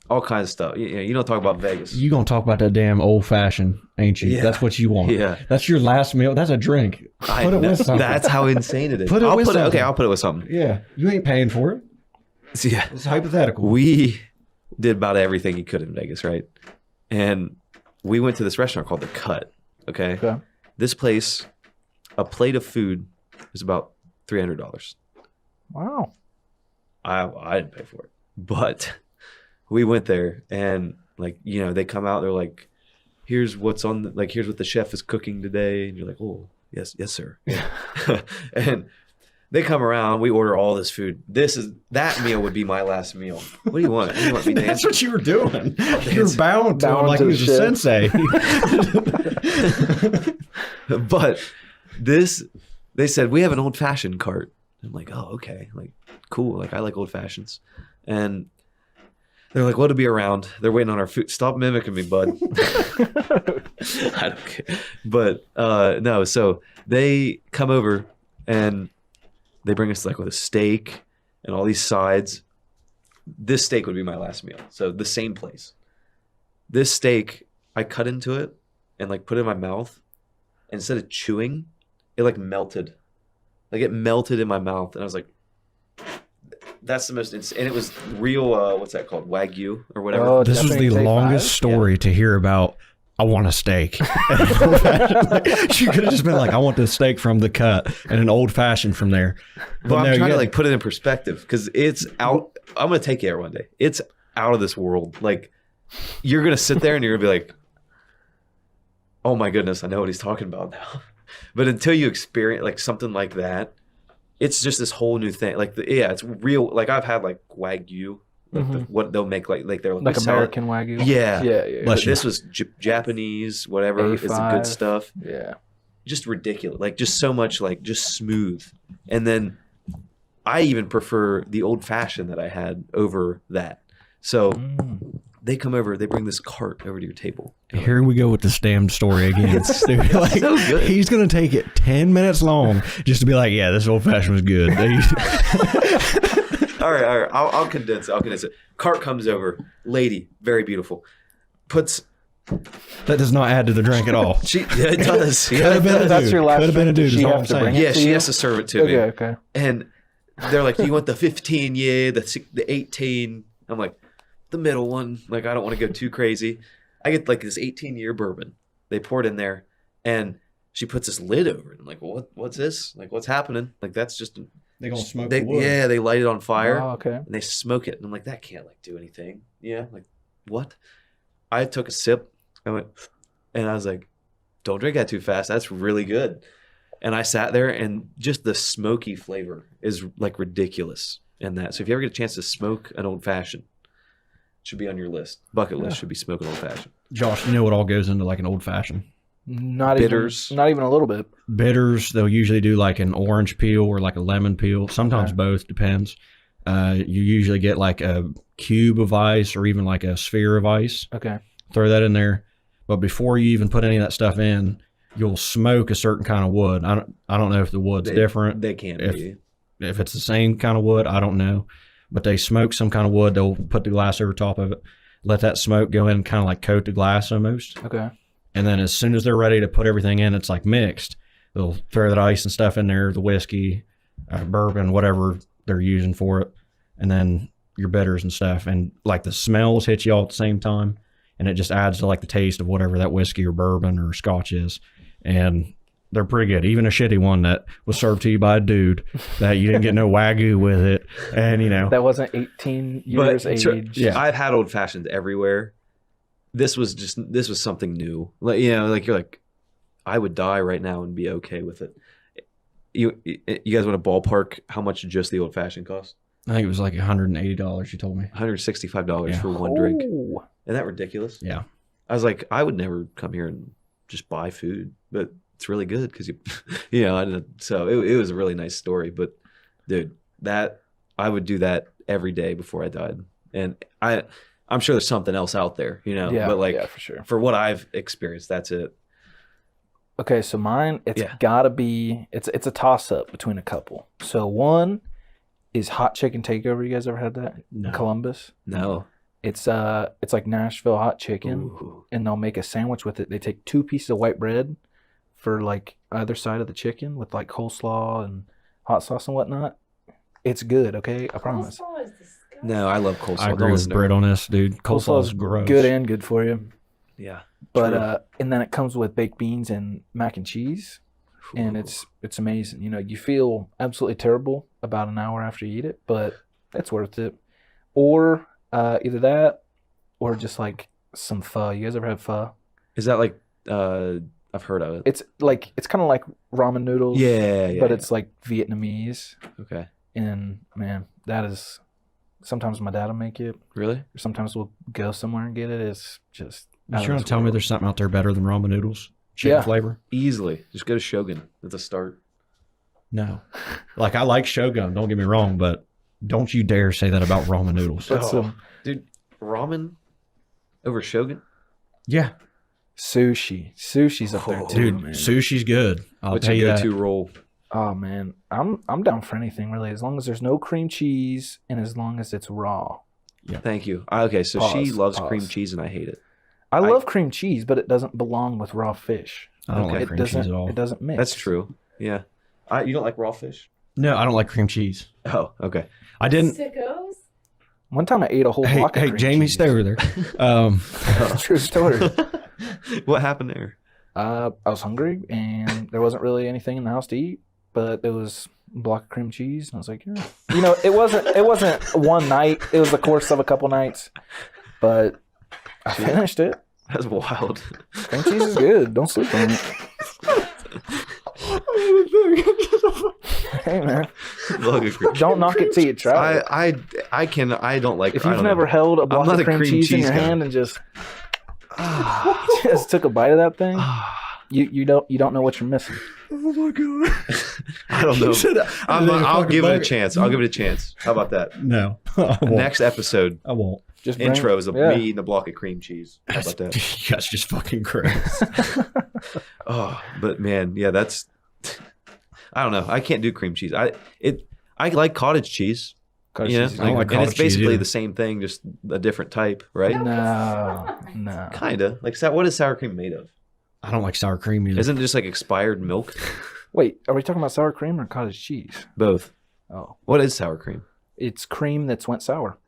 All kinds of stuff. You don't talk about Vegas. You gonna talk about that damn old fashioned, ain't you? Yeah. That's what you want. Yeah. That's your last meal. That's a drink. Put it with something. That's how insane it is. Put it with something. Okay, I'll put it with something. Yeah. You ain't paying for it. So, yeah. It's hypothetical. We did about everything you could in Vegas, right? And we went to this restaurant called The Cut. Okay. This place, a plate of food is about $300. Wow. I didn't pay for it, but we went there and they come out. They're like, "Here's what's on. Here's what the chef is cooking today." And you're like, "Oh, yes, sir." Yeah. And they come around. We order all this food. That meal would be my last meal. What do you want? You want me That's dancing? what you were doing. You were bowing to him like to he the was a chef. sensei. But they said we have an old fashioned cart. I'm like, oh, okay, cool. I like old fashions, and they're like, what'll be around? They're waiting on our food. Stop mimicking me, bud. I don't care. But no, so they come over and they bring us with a steak and all these sides. This steak would be my last meal. So the same place. This steak, I cut into it and put it in my mouth. Instead of chewing, it melted. It melted in my mouth, and I was like, "That's the most." And it was real. What's that called? Wagyu or whatever. Oh, This was the Definitely take longest 5. story to hear about. I want a steak. You could have just been I want the steak from The Cut and an old fashioned from there. Well, I'm trying you to put it in perspective because it's out. I'm gonna take you there one day. It's out of this world. You're gonna sit there and you're gonna be like, "Oh my goodness, I know what he's talking about now." But until you experience something like that, it's just this whole new thing. It's real. I've had Wagyu, what they'll make they're American Wagyu. Yeah. Bless you. This was Japanese, whatever. It's the A5. good stuff. Yeah. Just ridiculous. Just so much just smooth. And then I even prefer the old fashioned that I had over that. So they come over, they bring this cart over to your table. Here we go with this damn story again. It's so good. He's going to take it 10 minutes long just to be like, yeah, this old fashioned was good. All right. I'll condense it. Cart comes over, lady, very beautiful. That does not add to the drink at all. It does. Could have been a dude. That's your last Could have been a drink. dude. She Is all have I'm to saying. bring it? Yeah, to she you? has to serve it to me. Okay. And they're like, "Do you want the 15? Yeah, the 18." I'm like, "The middle one." I don't want to go too crazy. I get this 18-year bourbon. They pour it in there, and she puts this lid over it. I'm like, "Well, what's this? What's happening?" That's just They gonna smoke the wood. Yeah, they light it on fire Oh, okay. and they smoke it. And I'm like, that can't like do anything. Yeah, like what? I took a sip. I went, and I was like, don't drink that too fast. That's really good. And I sat there, and just the smoky flavor is like ridiculous in that. So if you ever get a chance to smoke an old fashioned, it should be on your list. Bucket list should be smoking old fashioned. Josh, you know what all goes into like an old fashioned? Bitters. Not even a little bit. Bitters, they'll usually do like an orange peel or like a lemon peel. Sometimes both, depends. You usually get like a cube of ice or even like a sphere of ice. Okay. Throw that in there. But before you even put any of that stuff in, you'll smoke a certain kind of wood. I don't know if the wood's different. They can be. If it's the same kind of wood, I don't know. But they smoke some kind of wood. They'll put the glass over top of it, let that smoke go in and kind of like coat the glass almost. Okay. And then as soon as they're ready to put everything in, it's like mixed. They'll throw that ice and stuff in there, the whiskey, bourbon, whatever they're using for it. And then your bitters and stuff. And like the smells hit you all at the same time. And it just adds to like the taste of whatever that whiskey or bourbon or scotch is. And they're pretty good. Even a shitty one that was served to you by a dude that you didn't get no Wagyu with it. And, you know. That wasn't 18 years age. Yeah. I've had old fashions everywhere. This was something new. Like, you know, like you're like, I would die right now and be okay with it. You guys want to ballpark how much just the old fashioned cost? I think it was like $180, you told me. $165 for one drink. Oh. Isn't that ridiculous? Yeah. I was like, I would never come here and just buy food, but it's really good because you know, I didn't, so it was a really nice story. But dude, that I would do that every day before I died, and I'm sure there's something else out there, you know. Yeah, but like yeah, for sure. For what I've experienced, that's it. Okay, so mine, it's gotta be, it's a toss up between a couple. So one is hot chicken takeover. You guys ever had that in Columbus? No. It's like Nashville hot chicken. Ooh. And they'll make a sandwich with it. They take 2 pieces of white bread for like either side of the chicken with like coleslaw and hot sauce and whatnot. It's good, okay? I promise. Coleslaw is disgusting. No, I love coleslaw. I agree with Brett on this, dude. Coleslaw is gross. Good and good for you. Yeah. But and then it comes with baked beans and mac and cheese. And it's amazing. You know, you feel absolutely terrible about an hour after you eat it, but it's worth it. Or either that or just like some pho. You guys ever had pho? Is that like I've heard of it. It's kind of like ramen noodles. Yeah, but it's like Vietnamese. Okay. And man, that is, sometimes my dad will make it. Really? Or sometimes we'll go somewhere and get it. It's just. You trying to tell me there's something out there better than ramen noodles? Chicken flavor? Easily. Just go to Shogun. That's a start. No. Like, I like Shogun, don't get me wrong, but don't you dare say that about ramen noodles. Dude, ramen over Shogun? Yeah. Sushi's up there too, Dude, man. sushi's good. I'll What's tell you your that. go-to roll? Oh man, I'm down for anything really, as long as there's no cream cheese and as long as it's raw. Yeah. Thank you. Okay, so she Pause, loves pause. cream cheese and I hate it. I love cream cheese, but it doesn't belong with raw fish. I don't like It cream cheese doesn't. at all. It doesn't mix. That's true. Yeah. You don't like raw fish? No, I don't like cream cheese. Oh, okay. I didn't. Sickos. One time I ate a whole block of Hey, cream Jamie, cheese. stay over there. True story. What happened there? I was hungry and there wasn't really anything in the house to eat, but there was a block of cream cheese, and I was like, yeah. You know, it wasn't one night. It was the course of a couple nights, but I finished it. That's wild. Cream cheese is good. Don't sleep on it. Hey man, don't knock it till you try it. I don't like. If you've never held a block of cream cheese in your hand and just took a bite of that thing, you don't know what you're missing. Oh my god! I don't know. I'll give it a chance. I'll give it a chance. How about that? No. I won't. Next episode. I won't. Just Intro is me eating a block of cream cheese. How about that? That's just fucking gross. Oh, but man, yeah, that's. I don't know. I can't do cream cheese. I like cottage cheese. Cottage you know? cheese is I don't like and it's cottage cheese basically either. the same thing, just a different type, right? No. Kinda. Like what is sour cream made of? I don't like sour cream either. Isn't it just like expired milk? Wait, are we talking about sour cream or cottage cheese? Both. Oh, What is sour cream? it's cream that's went sour.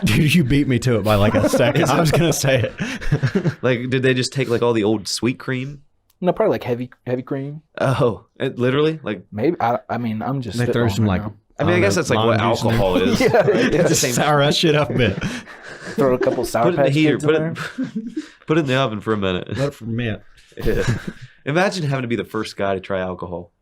Dude, you beat me to it by like a second. I was gonna say it. Like, did they just take like all the old sweet cream? No, probably like heavy cream. Oh, literally? Like, Maybe. I mean, I'm just. They throw spitballing some right like now. I mean, I guess that's like what lime juice in there. alcohol is. Yeah, right? yeah. It's the Just same. sour that shit up a bit. Throw a couple Sour Put it in the Patch heater. Kids Put in there. put it in the oven for a minute. Let it ferment. Yeah. Imagine having to be the first guy to try alcohol.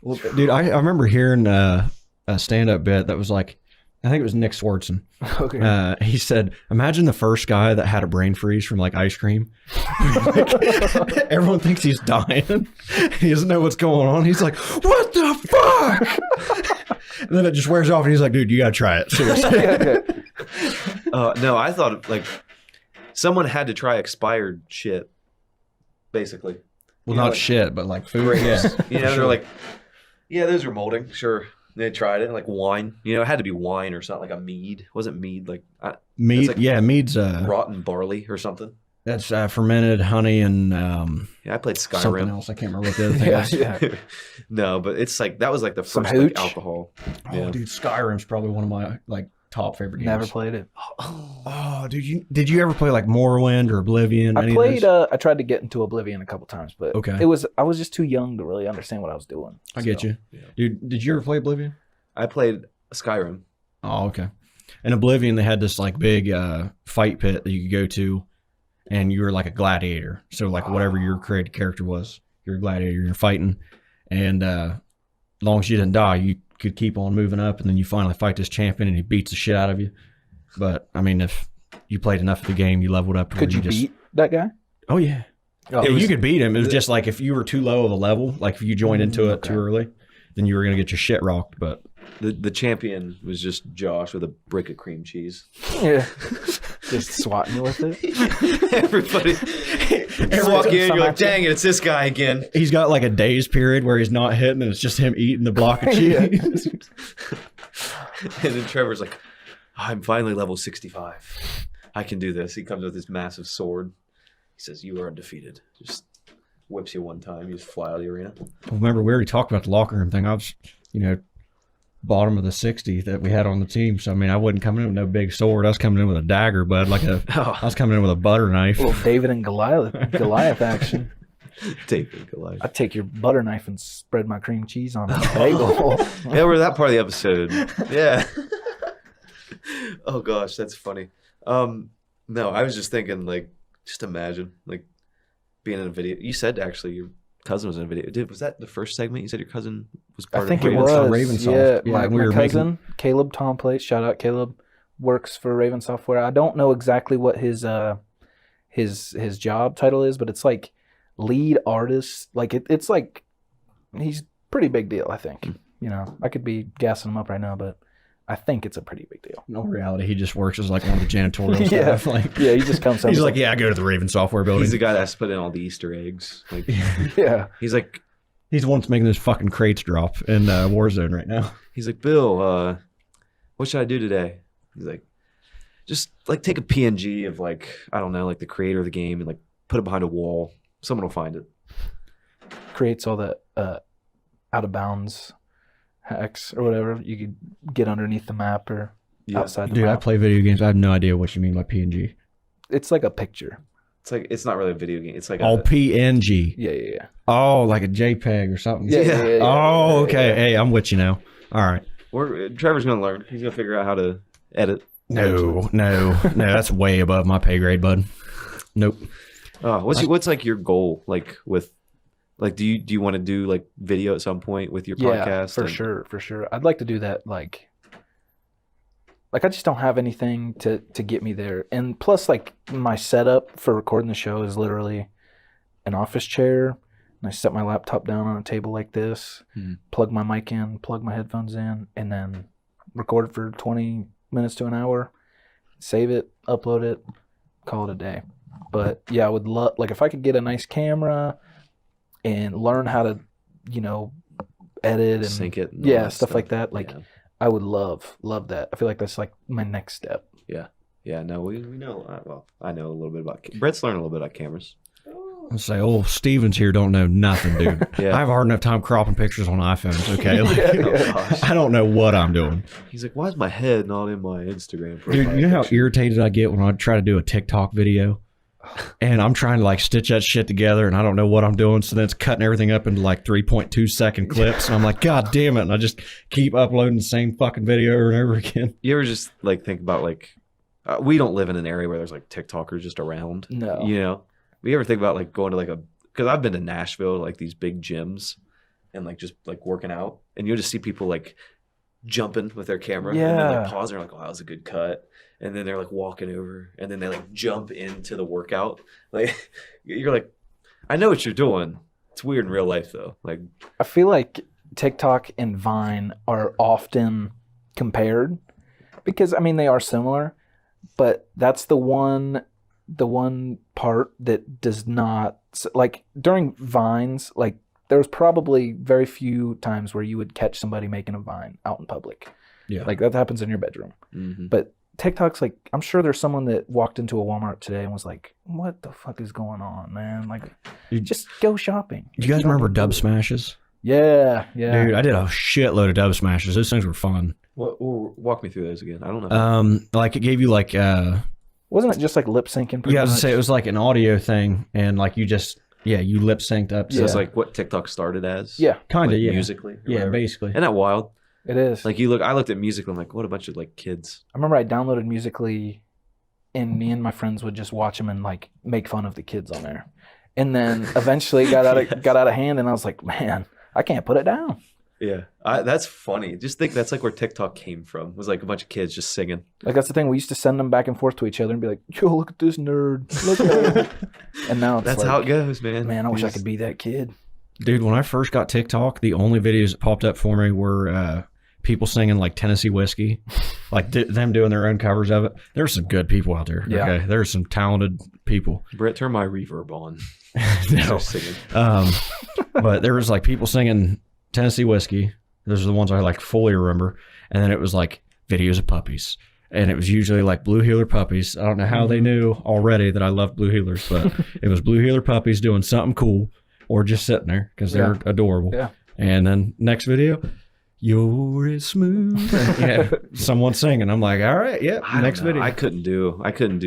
Well, dude, I remember hearing a stand-up bit that was like, I think it was Nick Swartzen. Okay. He said, imagine the first guy that had a brain freeze from like ice cream. Like, everyone thinks he's dying. He doesn't know what's going on. He's like, what the fuck? And then it just wears off and he's like, dude, you got to try it. Seriously. Okay. No, I thought like someone had to try expired shit, basically. Well, You know, not like shit, but like food. grapes. Yeah. You know, they're like, yeah, those are molding. Sure. They tried it, like wine. You know, it had to be wine or something, like a mead. Wasn't mead like Mead, It's like yeah, mead's rotten barley or something? that's fermented honey and Yeah, I played something Skyrim. else. I can't remember what the other thing Yeah, is. yeah. No, but it's like that was like the Some first like, hooch? alcohol. Oh, Yeah. dude, Skyrim's probably one of my like top favorite games. Never played it. Oh, dude, did you ever play like Morrowind or Oblivion? I any of played. those? I tried to get into Oblivion a couple times, but Okay. I was just too young to really understand what I was doing. I get you, Yeah. dude. Did you ever play Oblivion? I played Skyrim. Oh, okay. In Oblivion, they had this like big fight pit that you could go to, and you were like a gladiator. So like whatever your created character was, you're a gladiator. You're fighting, and as long as you didn't die, you could keep on moving up, and then you finally fight this champion, and he beats the shit out of you. But I mean, if you played enough of the game, you leveled up. to Could where you just, beat that guy? Oh yeah. Oh, Yeah, you could beat him. It was just like if you were too low of a level, like if you joined into it Okay. too early, then you were gonna get your shit rocked. But The champion was just Josh with a brick of cream cheese. yeah. Just swatting you with it. Everybody, you walk in, you're like, dang it, it's this guy again. he's got like a day's period where he's not hitting, and it's just him eating the block of Yeah. cheese. And then Trevor's like, I'm finally level 65. I can do this. He comes with this massive sword. He says, you are undefeated. Just whips you one time. You just fly out of the arena. Well, remember, we already talked about the locker room thing. I was, bottom of the 60 that we had on the team. So I mean, I wasn't coming in with no big sword. I was coming in with a dagger, bud. I was coming in with a butter knife. Little David and Goliath action. David Goliath. I'd take your butter knife and spread my cream cheese on a bagel. Yeah, we're that part of the episode. Yeah. Oh gosh, that's funny. No, I was just thinking, like, just imagine, like, being in a video. You said actually your cousin was in a video. Was that the first segment? You said your cousin was part I think of it Raven? was. Ravensoft. Yeah, Yeah, we my were cousin, Caleb Tomplait, shout out Caleb, works for Raven Software. I don't know exactly what his job title is, but it's like lead artist. Like it's like he's pretty big deal, I think. I could be gassing him up right now, but I think it's a pretty big deal. No reality, he just works as like one of the janitorial Yeah. staff. Like, Yeah, he just comes up. he's like, yeah, I go to the Raven Software building. He's the guy that's put in all the Easter eggs. Like, yeah. he's like, He's the one that's making those fucking crates drop in Warzone right now. Bill, what should I do today? He's like, just like take a PNG of like, I don't know, like the creator of the game and like put it behind a wall. Someone will find it. Creates all the out of bounds hacks or whatever. You could get underneath the map or Yeah. outside the Dude, I map. play video games. I have no idea what you mean by PNG. It's like a picture. It's like, it's not really a video game. It's like Oh, PNG. Yeah. Oh, like a JPEG or something. Yeah. Oh, okay. Yeah. Hey, I'm with you now. All right. Trevor's gonna learn. He's gonna figure out how to edit. No, that's way above my pay grade, bud. Nope. What's like your goal? Like with, like, do you want to do like video at some point with your podcast? For sure. I'd like to do that. Like I just don't have anything to get me there. And plus, like, my setup for recording the show is literally an office chair. And I set my laptop down on a table like this, plug my mic in, plug my headphones in, and then record for 20 minutes to an hour, save it, upload it, call it a day. But yeah, I would love, like, if I could get a nice camera and learn how to, edit and sync it. And all yeah, that stuff like that. Like, yeah. I would love that. I feel like that's like my next step. Yeah, no, we know. Well, I know a little bit about. Brett's learned a little bit about cameras. I'll say, Stevens here don't know nothing, dude. Yeah. I have a hard enough time cropping pictures on iPhones, okay? Like, Yeah. Gosh. I don't know what I'm doing. He's like, why is my head not in my Instagram profile? Dude, you know how picture?" irritated I get when I try to do a TikTok video? and I'm trying to like stitch that shit together, and I don't know what I'm doing. So then it's cutting everything up into like 3.2 second clips, and I'm like, God damn it! And I just keep uploading the same fucking video over and over again. You ever just like think about like we don't live in an area where there's like TikTokers just around. No. You know, you ever think about like going to like because I've been to Nashville, like these big gyms, and like just like working out, and you'll just see people like jumping with their camera, and then like pause, and they're like, "Wow, that was a good cut," and then they're like walking over, and then they like jump into the workout. Like you're like, I know what you're doing. It's weird in real life though. Like I feel like TikTok and Vine are often compared because I mean they are similar, but that's the one part that does not, like during Vines, like there was probably very few times where you would catch somebody making a Vine out in public. Yeah. Like that happens in your bedroom. mm-hmm. But TikTok's like, I'm sure there's someone that walked into a Walmart today and was like, what the fuck is going on, man? Like, just go shopping. You guys remember Dub Smashes? Yeah. Dude, I did a shitload of Dub Smashes. Those things were fun. Walk me through those again. I don't know. Like it gave you like Wasn't it just like lip syncing? yeah, I was gonna say it was like an audio thing, and like you just you lip synced up. So it's like what TikTok started as. Yeah. Kind of, like yeah. musically. Or Yeah, whatever. basically. Isn't that wild? It is. Like I looked at Musical.ly, I'm like, what a bunch of like kids. I remember I downloaded Musical.ly, and me and my friends would just watch them and like make fun of the kids on there. And then eventually it got out of hand, and I was like, man, I can't put it down. Yeah, that's funny. Just think that's like where TikTok came from. It was like a bunch of kids just singing. Like that's the thing. We used to send them back and forth to each other and be like, yo, look at this nerd. Look at him. And now it's That's like, how it goes, man. man, I wish I could be that kid. Dude, when I first got TikTok, the only videos that popped up for me were people singing like Tennessee Whiskey, like them doing their own covers of it. There's some good people out there. Yeah. Okay, there's some talented people. Brett, turn my reverb on. No. Start singing. But there was like people singing Tennessee Whiskey. Those are the ones I like fully remember. And then it was like videos of puppies. And it was usually like blue heeler puppies. I don't know how they knew already that I loved blue heelers, but it was blue heeler puppies doing something cool or just sitting there because they're adorable. Yeah. And then next video, you're as smooth. Someone singing. I'm like, all right, next video. I couldn't do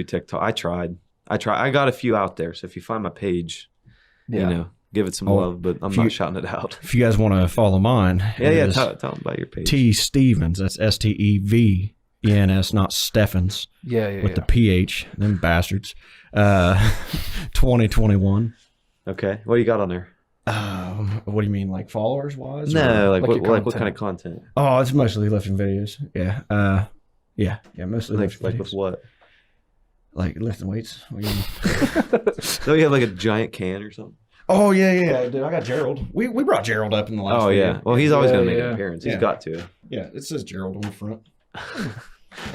TikTok. I tried. I got a few out there. So if you find my page, you know, give it some love, but I'm not shouting it out. If you guys want to follow mine, tell them about your page. T Stevens. That's STEVENS, not Steffens. With the PH, them bastards. 2021. Okay, what do you got on there? What do you mean, like followers wise? No, like Like what your kind of content? Oh, it's mostly lifting videos. Yeah. Mostly lifting Like videos. with what? Like lifting weights. What do you mean? So you have like a giant can or something? Oh yeah. Dude, I got Gerald. We brought Gerald up in the last video. Yeah. Well, he's always gonna make Yeah. an appearance. He's Yeah. got to. Yeah, it says Gerald on the front. I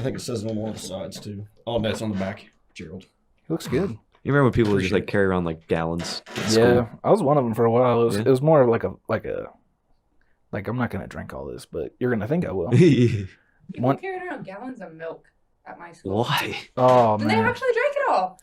think it says it on one of the sides too. Oh, no, it's on the back. Gerald. He looks good. You remember when people would just like carry around like gallons? at school? Yeah, I was one of them for a while. It was Yeah. it was more of like I'm not gonna drink all this, but you're gonna think I will. People One- carried around gallons of milk at my school. Why? Oh And they man! actually drank it all.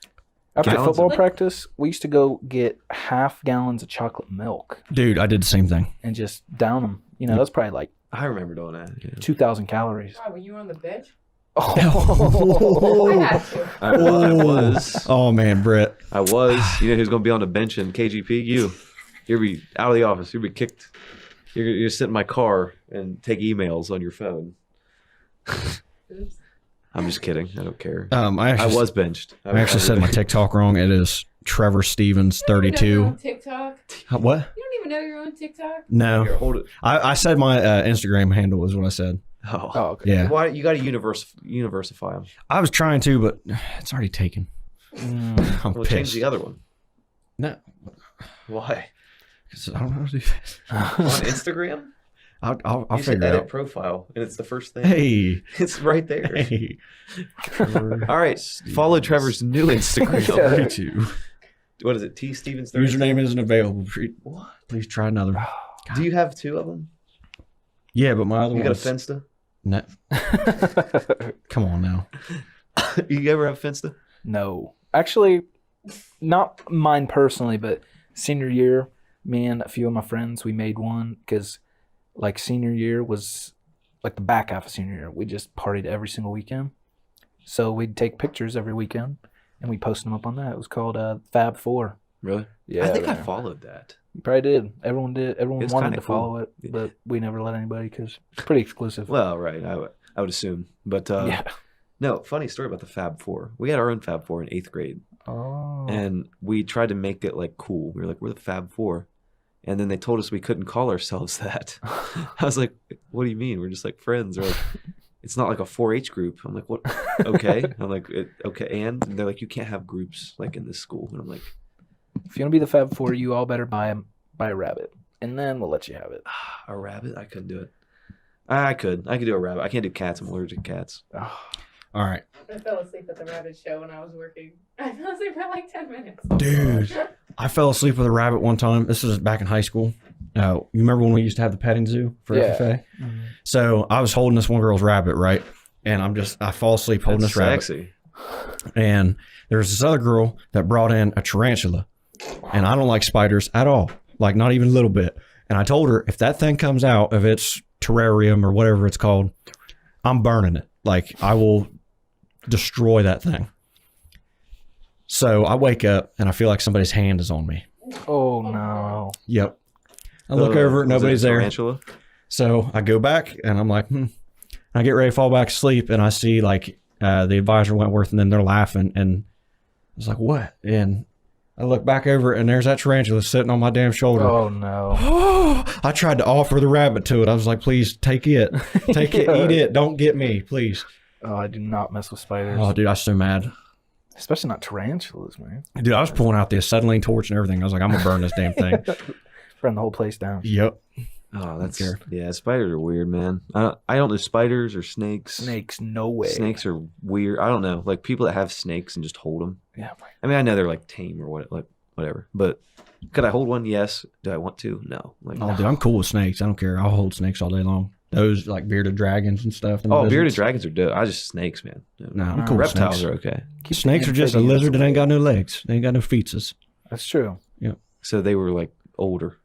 After Gallons football of- practice, we used to go get half gallons of chocolate milk Dude, I did the same thing. and just down them. You know, that's probably like I remember doing that. Yeah. 2,000 calories. Why, were you on the bench? Oh, I had to. I was. Oh man, Brett. I was. You know who's going to be on the bench in KGP? You'll be out of the office. You'll be kicked. You're sit in my car and take emails on your phone. Oops. I'm just kidding. I don't care. I I was benched. I actually said my TikTok wrong. It is Trevor Stevens You don't even know you're 32. on TikTok. What? You don't even know you're on TikTok. No, Here, hold it. I said my Instagram handle is what I said. Oh. oh okay. Yeah, Why you got to universify them? I was trying to, but it's already taken. Mm. I'm We'll change pissed. the other one. No, Why? 'cause I don't know how to do this. On Instagram? I'll You should figure it edit out. profile, and it's the first thing. Hey, It's right there. hey. All right, follow Trevor's new Instagram. 32. What is it? T Stevens. Username isn't available. What? Please try another. Do you have two of them? Yeah, but my other You got a one's Finsta? No. Come on now. You ever have Finsta? No, actually, not mine personally, but senior year, me and a few of my friends, we made one because, like, senior year was like the back half of senior year. We just partied every single weekend, so we'd take pictures every weekend and we posted them up on that. It was called Fab Four. Really? Yeah, I think I man. followed that. You probably did. Everyone did. Everyone It's wanted kinda to follow it, but we never let anybody because it's pretty exclusive. Well, right. I would assume. But yeah. no, funny story about the Fab Four. We had our own Fab Four in 8th grade. Oh. And we tried to make it like cool. We were like, we're the Fab Four. And then they told us we couldn't call ourselves that. I was like, what do you mean? We're just like friends. Or like, it's not like a 4-H group. I'm like, what? Okay. I'm like, okay. And they're like, you can't have groups like in this school. And I'm like, If you want to be the Fab Four, you all better buy a rabbit, and then we'll let you have it. a rabbit? I couldn't do it. I could do a rabbit. I can't do cats. I'm allergic to cats. Oh. All right. I fell asleep at the rabbit show when I was working. I fell asleep for like 10 minutes. Dude, I fell asleep with a rabbit one time. This was back in high school. You remember when we used to have the petting zoo for Yeah. FFA? So I was holding this one girl's rabbit, right? And I fall asleep holding That's this rabbit. sexy. And there's this other girl that brought in a tarantula. And I don't like spiders at all. Like, not even a little bit. And I told her, if that thing comes out of its terrarium or whatever it's called, I'm burning it. Like, I will destroy that thing. So I wake up and I feel like somebody's hand is on me. Oh no. Yep. I look over, Was it a nobody's there. tarantula? So I go back and I'm like, I get ready to fall back asleep and I see like the advisor Wentworth and then they're laughing and I was like, what? And I look back over and there's that tarantula sitting on my damn shoulder. Oh no. I tried to offer the rabbit to it. I was like, please take it. Take it, Yeah. eat it. Don't get me, please. Oh, I do not mess with spiders. Oh, dude, I was so mad. Especially not tarantulas, man. Dude, I was pulling out the acetylene torch and everything. I was like, I'm going to burn this damn thing. Burn the whole place down. Yep. Oh, that's care. yeah. Spiders are weird, man. I don't know spiders or snakes. Snakes, no way. Snakes are weird. I don't know, like people that have snakes and just hold them. Yeah. I mean, I know they're like tame or whatever. But could I hold one? Yes. Do I want to? No. Like, Oh, dude, I'm cool with snakes. I don't care. I'll hold snakes all day long. Those like bearded dragons and stuff. them bearded lizards. dragons are dope. I just snakes, man. No, I'm cool with Reptiles snakes. are okay. Keep Snakes are just a amphibians lizard that ain't away. got no legs. They ain't got no feetses. That's true. So they were like older.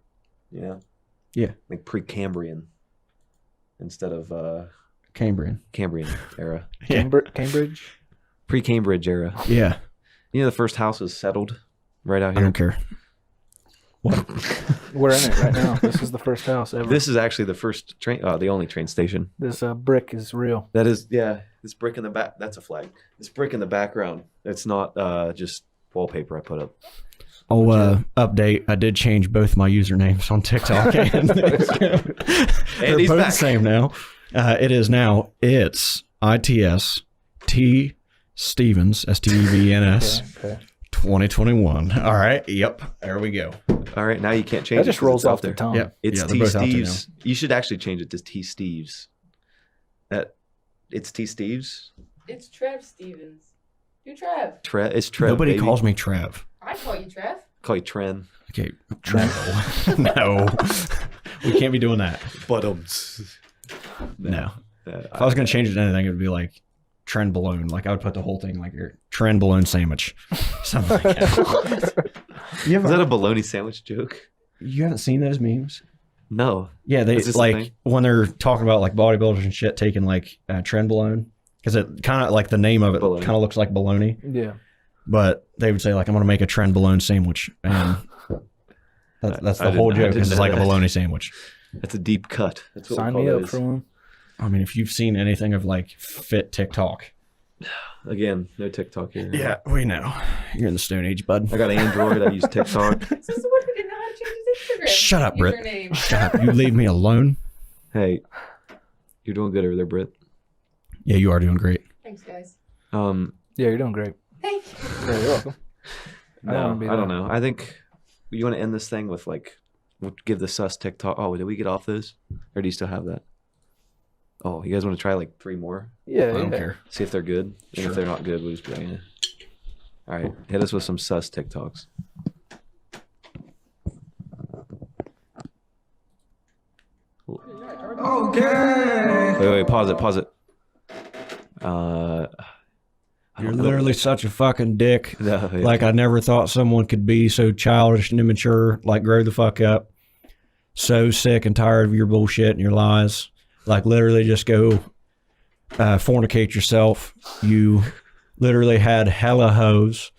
Yeah. Yeah. Like Precambrian instead of Cambrian. Cambrian era. Yeah. Cambridge? Pre-Cambridge era. Yeah. You know, the first house was settled right out I here. don't care. What? We're in it right now. This is the first house ever. This is actually the first train, the only train station. This brick is real. That is, yeah. This brick in the back. That's a flag. This brick in the background. It's not just wallpaper I put up. Oh, update. I did change both my usernames on TikTok and they're he's both back. the same now. It is now. It's ITS T Stevens STEVNS Okay. 2021. All right. Yep. There we go. All right, now you can't change That it. just 'cause rolls it's out off the there. tongue. Yep. It's Yeah, they're T both out there Steves. You should actually change it to T Steves. It's T Steves. It's Trev Stevens. You Trev. It's Trev. Nobody baby. calls me Trev. I call you Trev. Call you Tren. Okay. No. We can't be doing that. But No. If I was going to change it to anything, it would be like trend balloon. Like I would put the whole thing like your trend balloon sandwich. Something like that. Is that a bologna sandwich joke? You haven't seen those memes? No. Yeah, they Is this a like thing? when they're talking about like bodybuilders and shit taking like trend balloon because it kind of like the name of it Baloney. kind of looks like baloney, Yeah. but they would say like I'm going to make a trend balloon sandwich and that's I the whole didn't- I joke. didn't Is it's know like a that. bologna sandwich. That's a deep cut. That's what Sign we me call up those. for one. I mean, if you've seen anything of like fit TikTok, Again, no TikTok here. yeah, we know you're in the Stone Age, bud. I got Android. I use TikTok. This is the one who didn't know how to change his Instagram. Shut up, Britt. username. Shut up. You leave me alone. Hey, you're doing good over there, Britt. Yeah, you are doing great. Thanks, guys. Yeah, you're doing great. Thank you. Yeah, you're welcome. I don't No, wanna be I don't there. know. I think you want to end this thing with like, we'll give the sus TikTok. Oh, did we get off those, or do you still have that? Oh, you guys want to try like 3 more? Yeah, I don't yeah. care. See if they're good. And Sure. if they're not good, we'll just be like, eh. All right, hit us with some sus TikToks. Okay. Wait, pause it. I You're don't know. literally such a fucking dick. No, yeah. Like I never thought someone could be so childish and immature. Like grow the fuck up. So sick and tired of your bullshit and your lies. Like literally just go fornicate yourself. You literally had hella hoes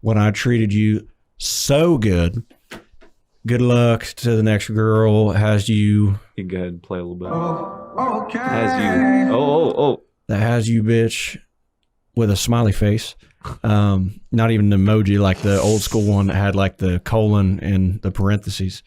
when I treated you so good. Good luck to the next girl. Has you... You can go ahead and play a little bit. Okay. Has you... Oh. That has you, bitch, with a smiley face. Not even an emoji like the old school one that had like the colon and the parentheses.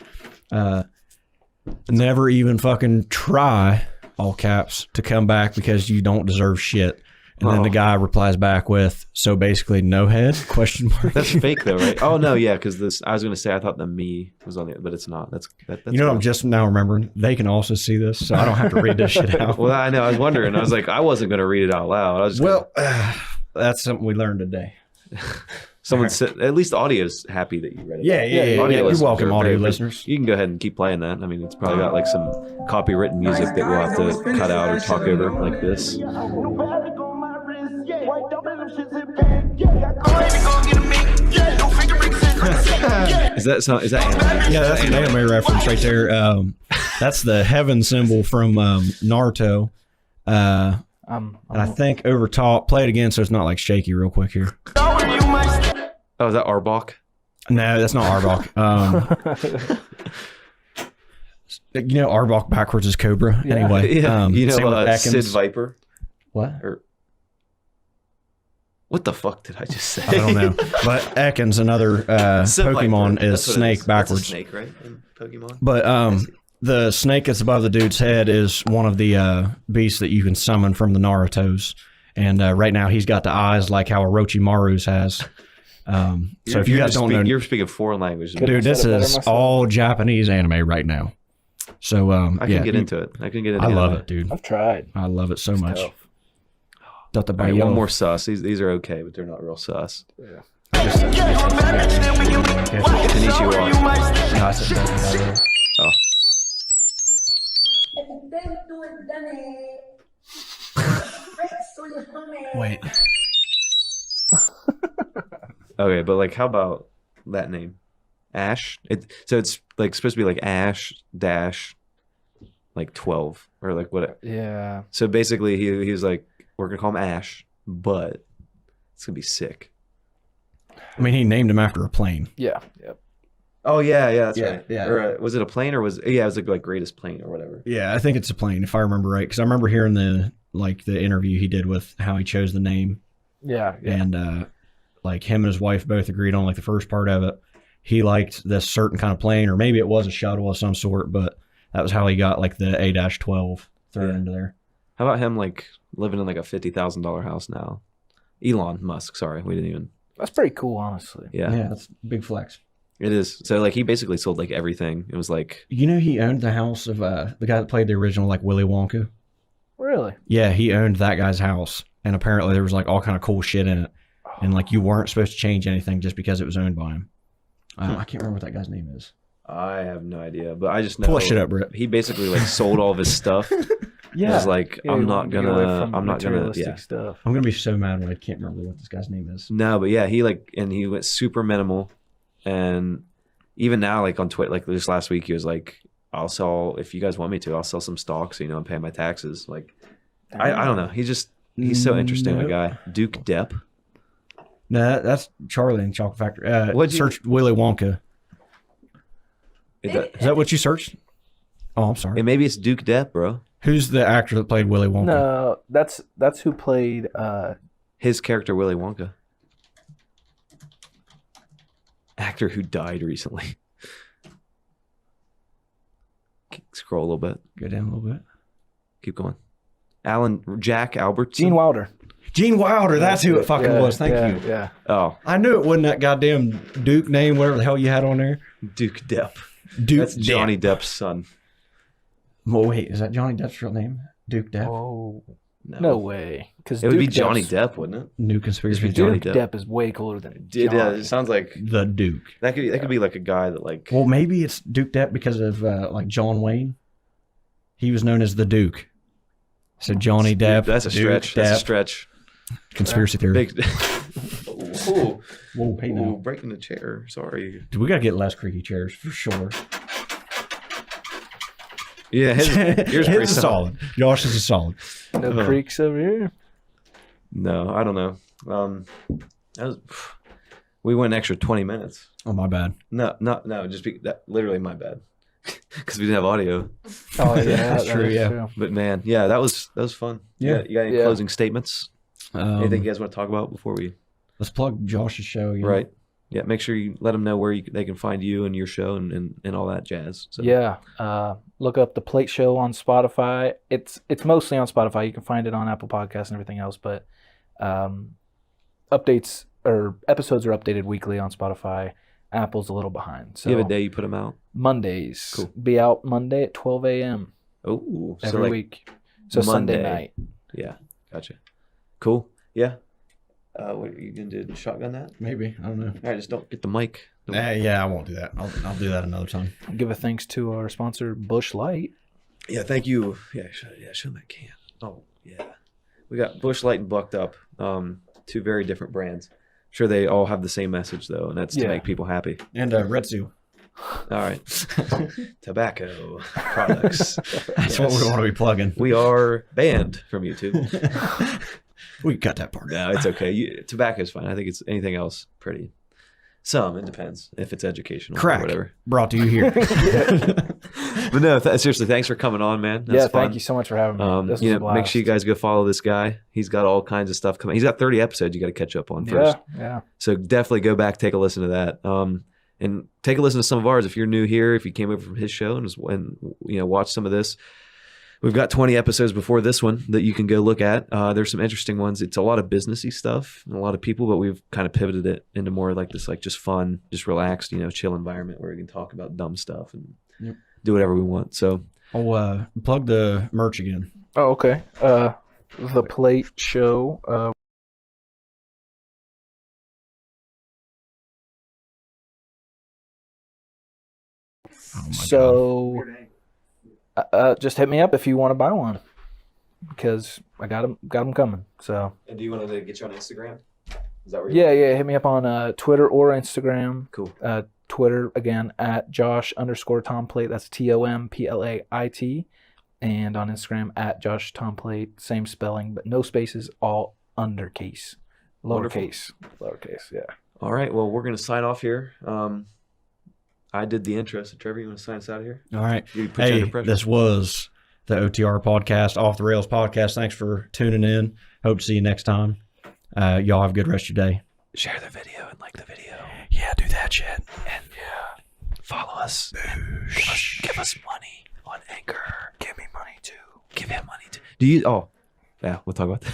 Never even fucking try, all caps, to come back because you don't deserve shit. And then the guy replies back with, so basically no head, question mark. That's fake though, right? Oh no, yeah, because this I was gonna say I thought the me was on the but it's not. That's you know what I'm just now remembering? They can also see this, so I don't have to read this shit out. Well, I know, I was wondering. I was like, I wasn't gonna read it out loud. I was just that's something we learned today. someone said at least audio's happy that you read it. Yeah. Audio You're listeners welcome, are audio very- listeners. You can go ahead and keep playing that. I mean, it's probably got like some copywritten music that we'll have to cut out or talk over like this. Is that anime? Yeah, that's an anime reference right there. That's the heaven symbol from Naruto. And I think over top, play it again so it's not like shaky real quick here. Oh, is that Arbok? No, that's not Arbok. You know, Arbok backwards is Cobra. Yeah. Anyway, Yeah, you same with know, Ekans. Sid Viper. What? Or what the fuck did I just say? I don't know. But Ekans, another Sid Pokemon, Viper. is That's what it Snake is. backwards. That's a snake, right? In Pokemon. But the snake that's above the dude's head is one of the beasts that you can summon from the Narutos. And right now he's got the eyes like how Orochimaru's has. So if you guys don't know, you're speaking foreign language. dude, this said it better is myself. all Japanese anime right now. So I can get into it. I can get into I love anime. it, dude. I've tried. I love it so much. tough. Dot the All right, Bayo. one more sus. These are okay, but they're not real sus. Konnichiwa. No, I said Bayo. Oh. Wait. Okay, but like, how about that name, Ash? So it's like supposed to be like Ash dash, like 12 or like what? Yeah. So basically, he was like, we're gonna call him Ash, but it's gonna be sick. I mean, he named him after a plane. Yeah. Yep. Oh yeah, that's Yeah, right. yeah. Or was it a plane or was it was like greatest plane or whatever? Yeah, I think it's a plane if I remember right, because I remember hearing the interview he did with how he chose the name, Yeah. Yeah. and like him and his wife both agreed on like the first part of it. He liked this certain kind of plane, or maybe it was a shuttle of some sort, but that was how he got like the A-12 thrown into there. How about him like living in like a $50,000 house now? Elon Musk. Sorry, we didn't even. That's pretty cool, honestly. Yeah, Yeah, that's a big flex. it is. So like he basically sold like everything. It was like You know, he owned the house of the guy that played the original like Willy Wonka. Really? Yeah, he owned that guy's house, and apparently there was like all kind of cool shit in it, and like you weren't supposed to change anything just because it was owned by him. I can't remember what that guy's name is. I have no idea, but I just know Pull that shit up, Brett. he basically like sold all of his stuff. Yeah. It was like Yeah, I'm you not want to get away gonna from I'm not gonna materialistic stuff. I'm gonna be so mad when I can't remember what this guy's name is. No, but yeah, he went super minimal, and even now like on Twitter, like this last week he was like, I'll sell if you guys want me to, I'll sell some stocks, so, you know, and pay my taxes. Like I don't know, he's so interesting, a guy. Duke Depp. No, that's Charlie in Chocolate Factory. What'd you- Search Willy Wonka. Is that- Is that what you searched? Oh, I'm sorry. and maybe it's Duke Depp, bro. Who's the actor that played Willy Wonka? No, that's who played. His character Willy Wonka. Actor who died recently. Scroll a little bit. Go down a little bit. Keep going. Jack Albertson. Gene Wilder. Gene Wilder. That's who it fucking Yeah, was. Thank yeah, you. Yeah. Oh, I knew it wasn't that goddamn Duke name, whatever the hell you had on there. Duke Depp. Duke That's Johnny Depp's son. Well, wait, is that Johnny Depp's real name? Duke Depp? Oh no way. Because It would be Johnny Depp, wouldn't it? New conspiracy It'd be theory. Johnny Duke Depp. Depp is way cooler than Yeah, Johnny. it sounds like The Duke. that could be like a guy that like Well, maybe it's Duke Depp because of like John Wayne. He was known as the Duke. So Johnny Depp. That's a Duke stretch. That's a Depp, stretch. Conspiracy theory. Big. Ooh, Whoa, hey ooh, now. breaking the chair. Sorry. Dude, we gotta get less creaky chairs for sure. Yeah, yours pretty His is solid. Josh's is solid. No creaks over here. No, I don't know. That was, we went an extra 20 minutes. Oh, my bad. No, that literally my bad. Because we didn't have audio. Oh yeah, That's true, is yeah. true. But man, yeah, that was fun. Yeah. You got any Yeah. closing statements? Anything you guys want to talk about before we? Let's plug Josh's show again. Right. Yeah. Make sure you let them know where they can find you and your show and all that jazz. So. Yeah, look up the Plait Show on Spotify. It's mostly on Spotify. You can find it on Apple Podcasts and everything else, but updates or episodes are updated weekly on Spotify. Apple's a little behind. So You have a day you put them out. Mondays. Cool. Be out Monday at 12 a.m. Oh, every week. So Sunday night. Yeah, gotcha. Cool. Yeah. What are you gonna do? Shotgun that? Maybe. I don't know. All right, just don't get the mic. Yeah, I won't do that. I'll do that another time. Give a thanks to our sponsor, Bush Light. Yeah, thank you. Yeah, show them that can. Oh, yeah. We got Bush Light and Bucked Up. Two very different brands. Sure, they all have the same message though, and that's to make people happy. And Retsu. All right. Tobacco products. That's what we want to be plugging. We are banned from YouTube. We can cut that part out. No, it's okay. Tobacco is fine. I think it's anything else pretty. It depends if it's educational Crack. or whatever. Brought to you here. But no, seriously, thanks for coming on, man. That's fun. Thank you so much for having me. This was a blast. Make sure you guys go follow this guy. He's got all kinds of stuff coming. He's got 30 episodes you got to catch up on first. Yeah. So definitely go back, take a listen to that. And take a listen to some of ours if you're new here, if you came over from his show and watch some of this. We've got 20 episodes before this one that you can go look at. There's some interesting ones. It's a lot of businessy stuff and a lot of people, but we've kind of pivoted it into more like this, like just fun, just relaxed, chill environment where we can talk about dumb stuff and do whatever we want. So I'll plug the merch again. Oh, okay. The Plait Show. Oh my So just hit me up if you want to buy one, because I got them coming. So And do you want to get you on Instagram? Is that where yeah, hit me up on Twitter or Instagram. Cool. Twitter again at Josh_Tomplait. That's TOMPLAIT, and on Instagram at Josh Tomplait. Same spelling, but no spaces, all undercase, lowercase. Yeah. All right. Well, we're going to sign off here. I did the intro. So Trevor, you want to sign us out of here? All right. You put you Hey, under pressure? this was the OTR podcast, Off the Rails podcast. Thanks for tuning in. Hope to see you next time. Y'all have a good rest of your day. Share the video and like the video. Yeah, do that shit. And follow us. And give us money on Anchor. Give me money too. Give him money too. Do you? Oh, yeah. We'll talk about that.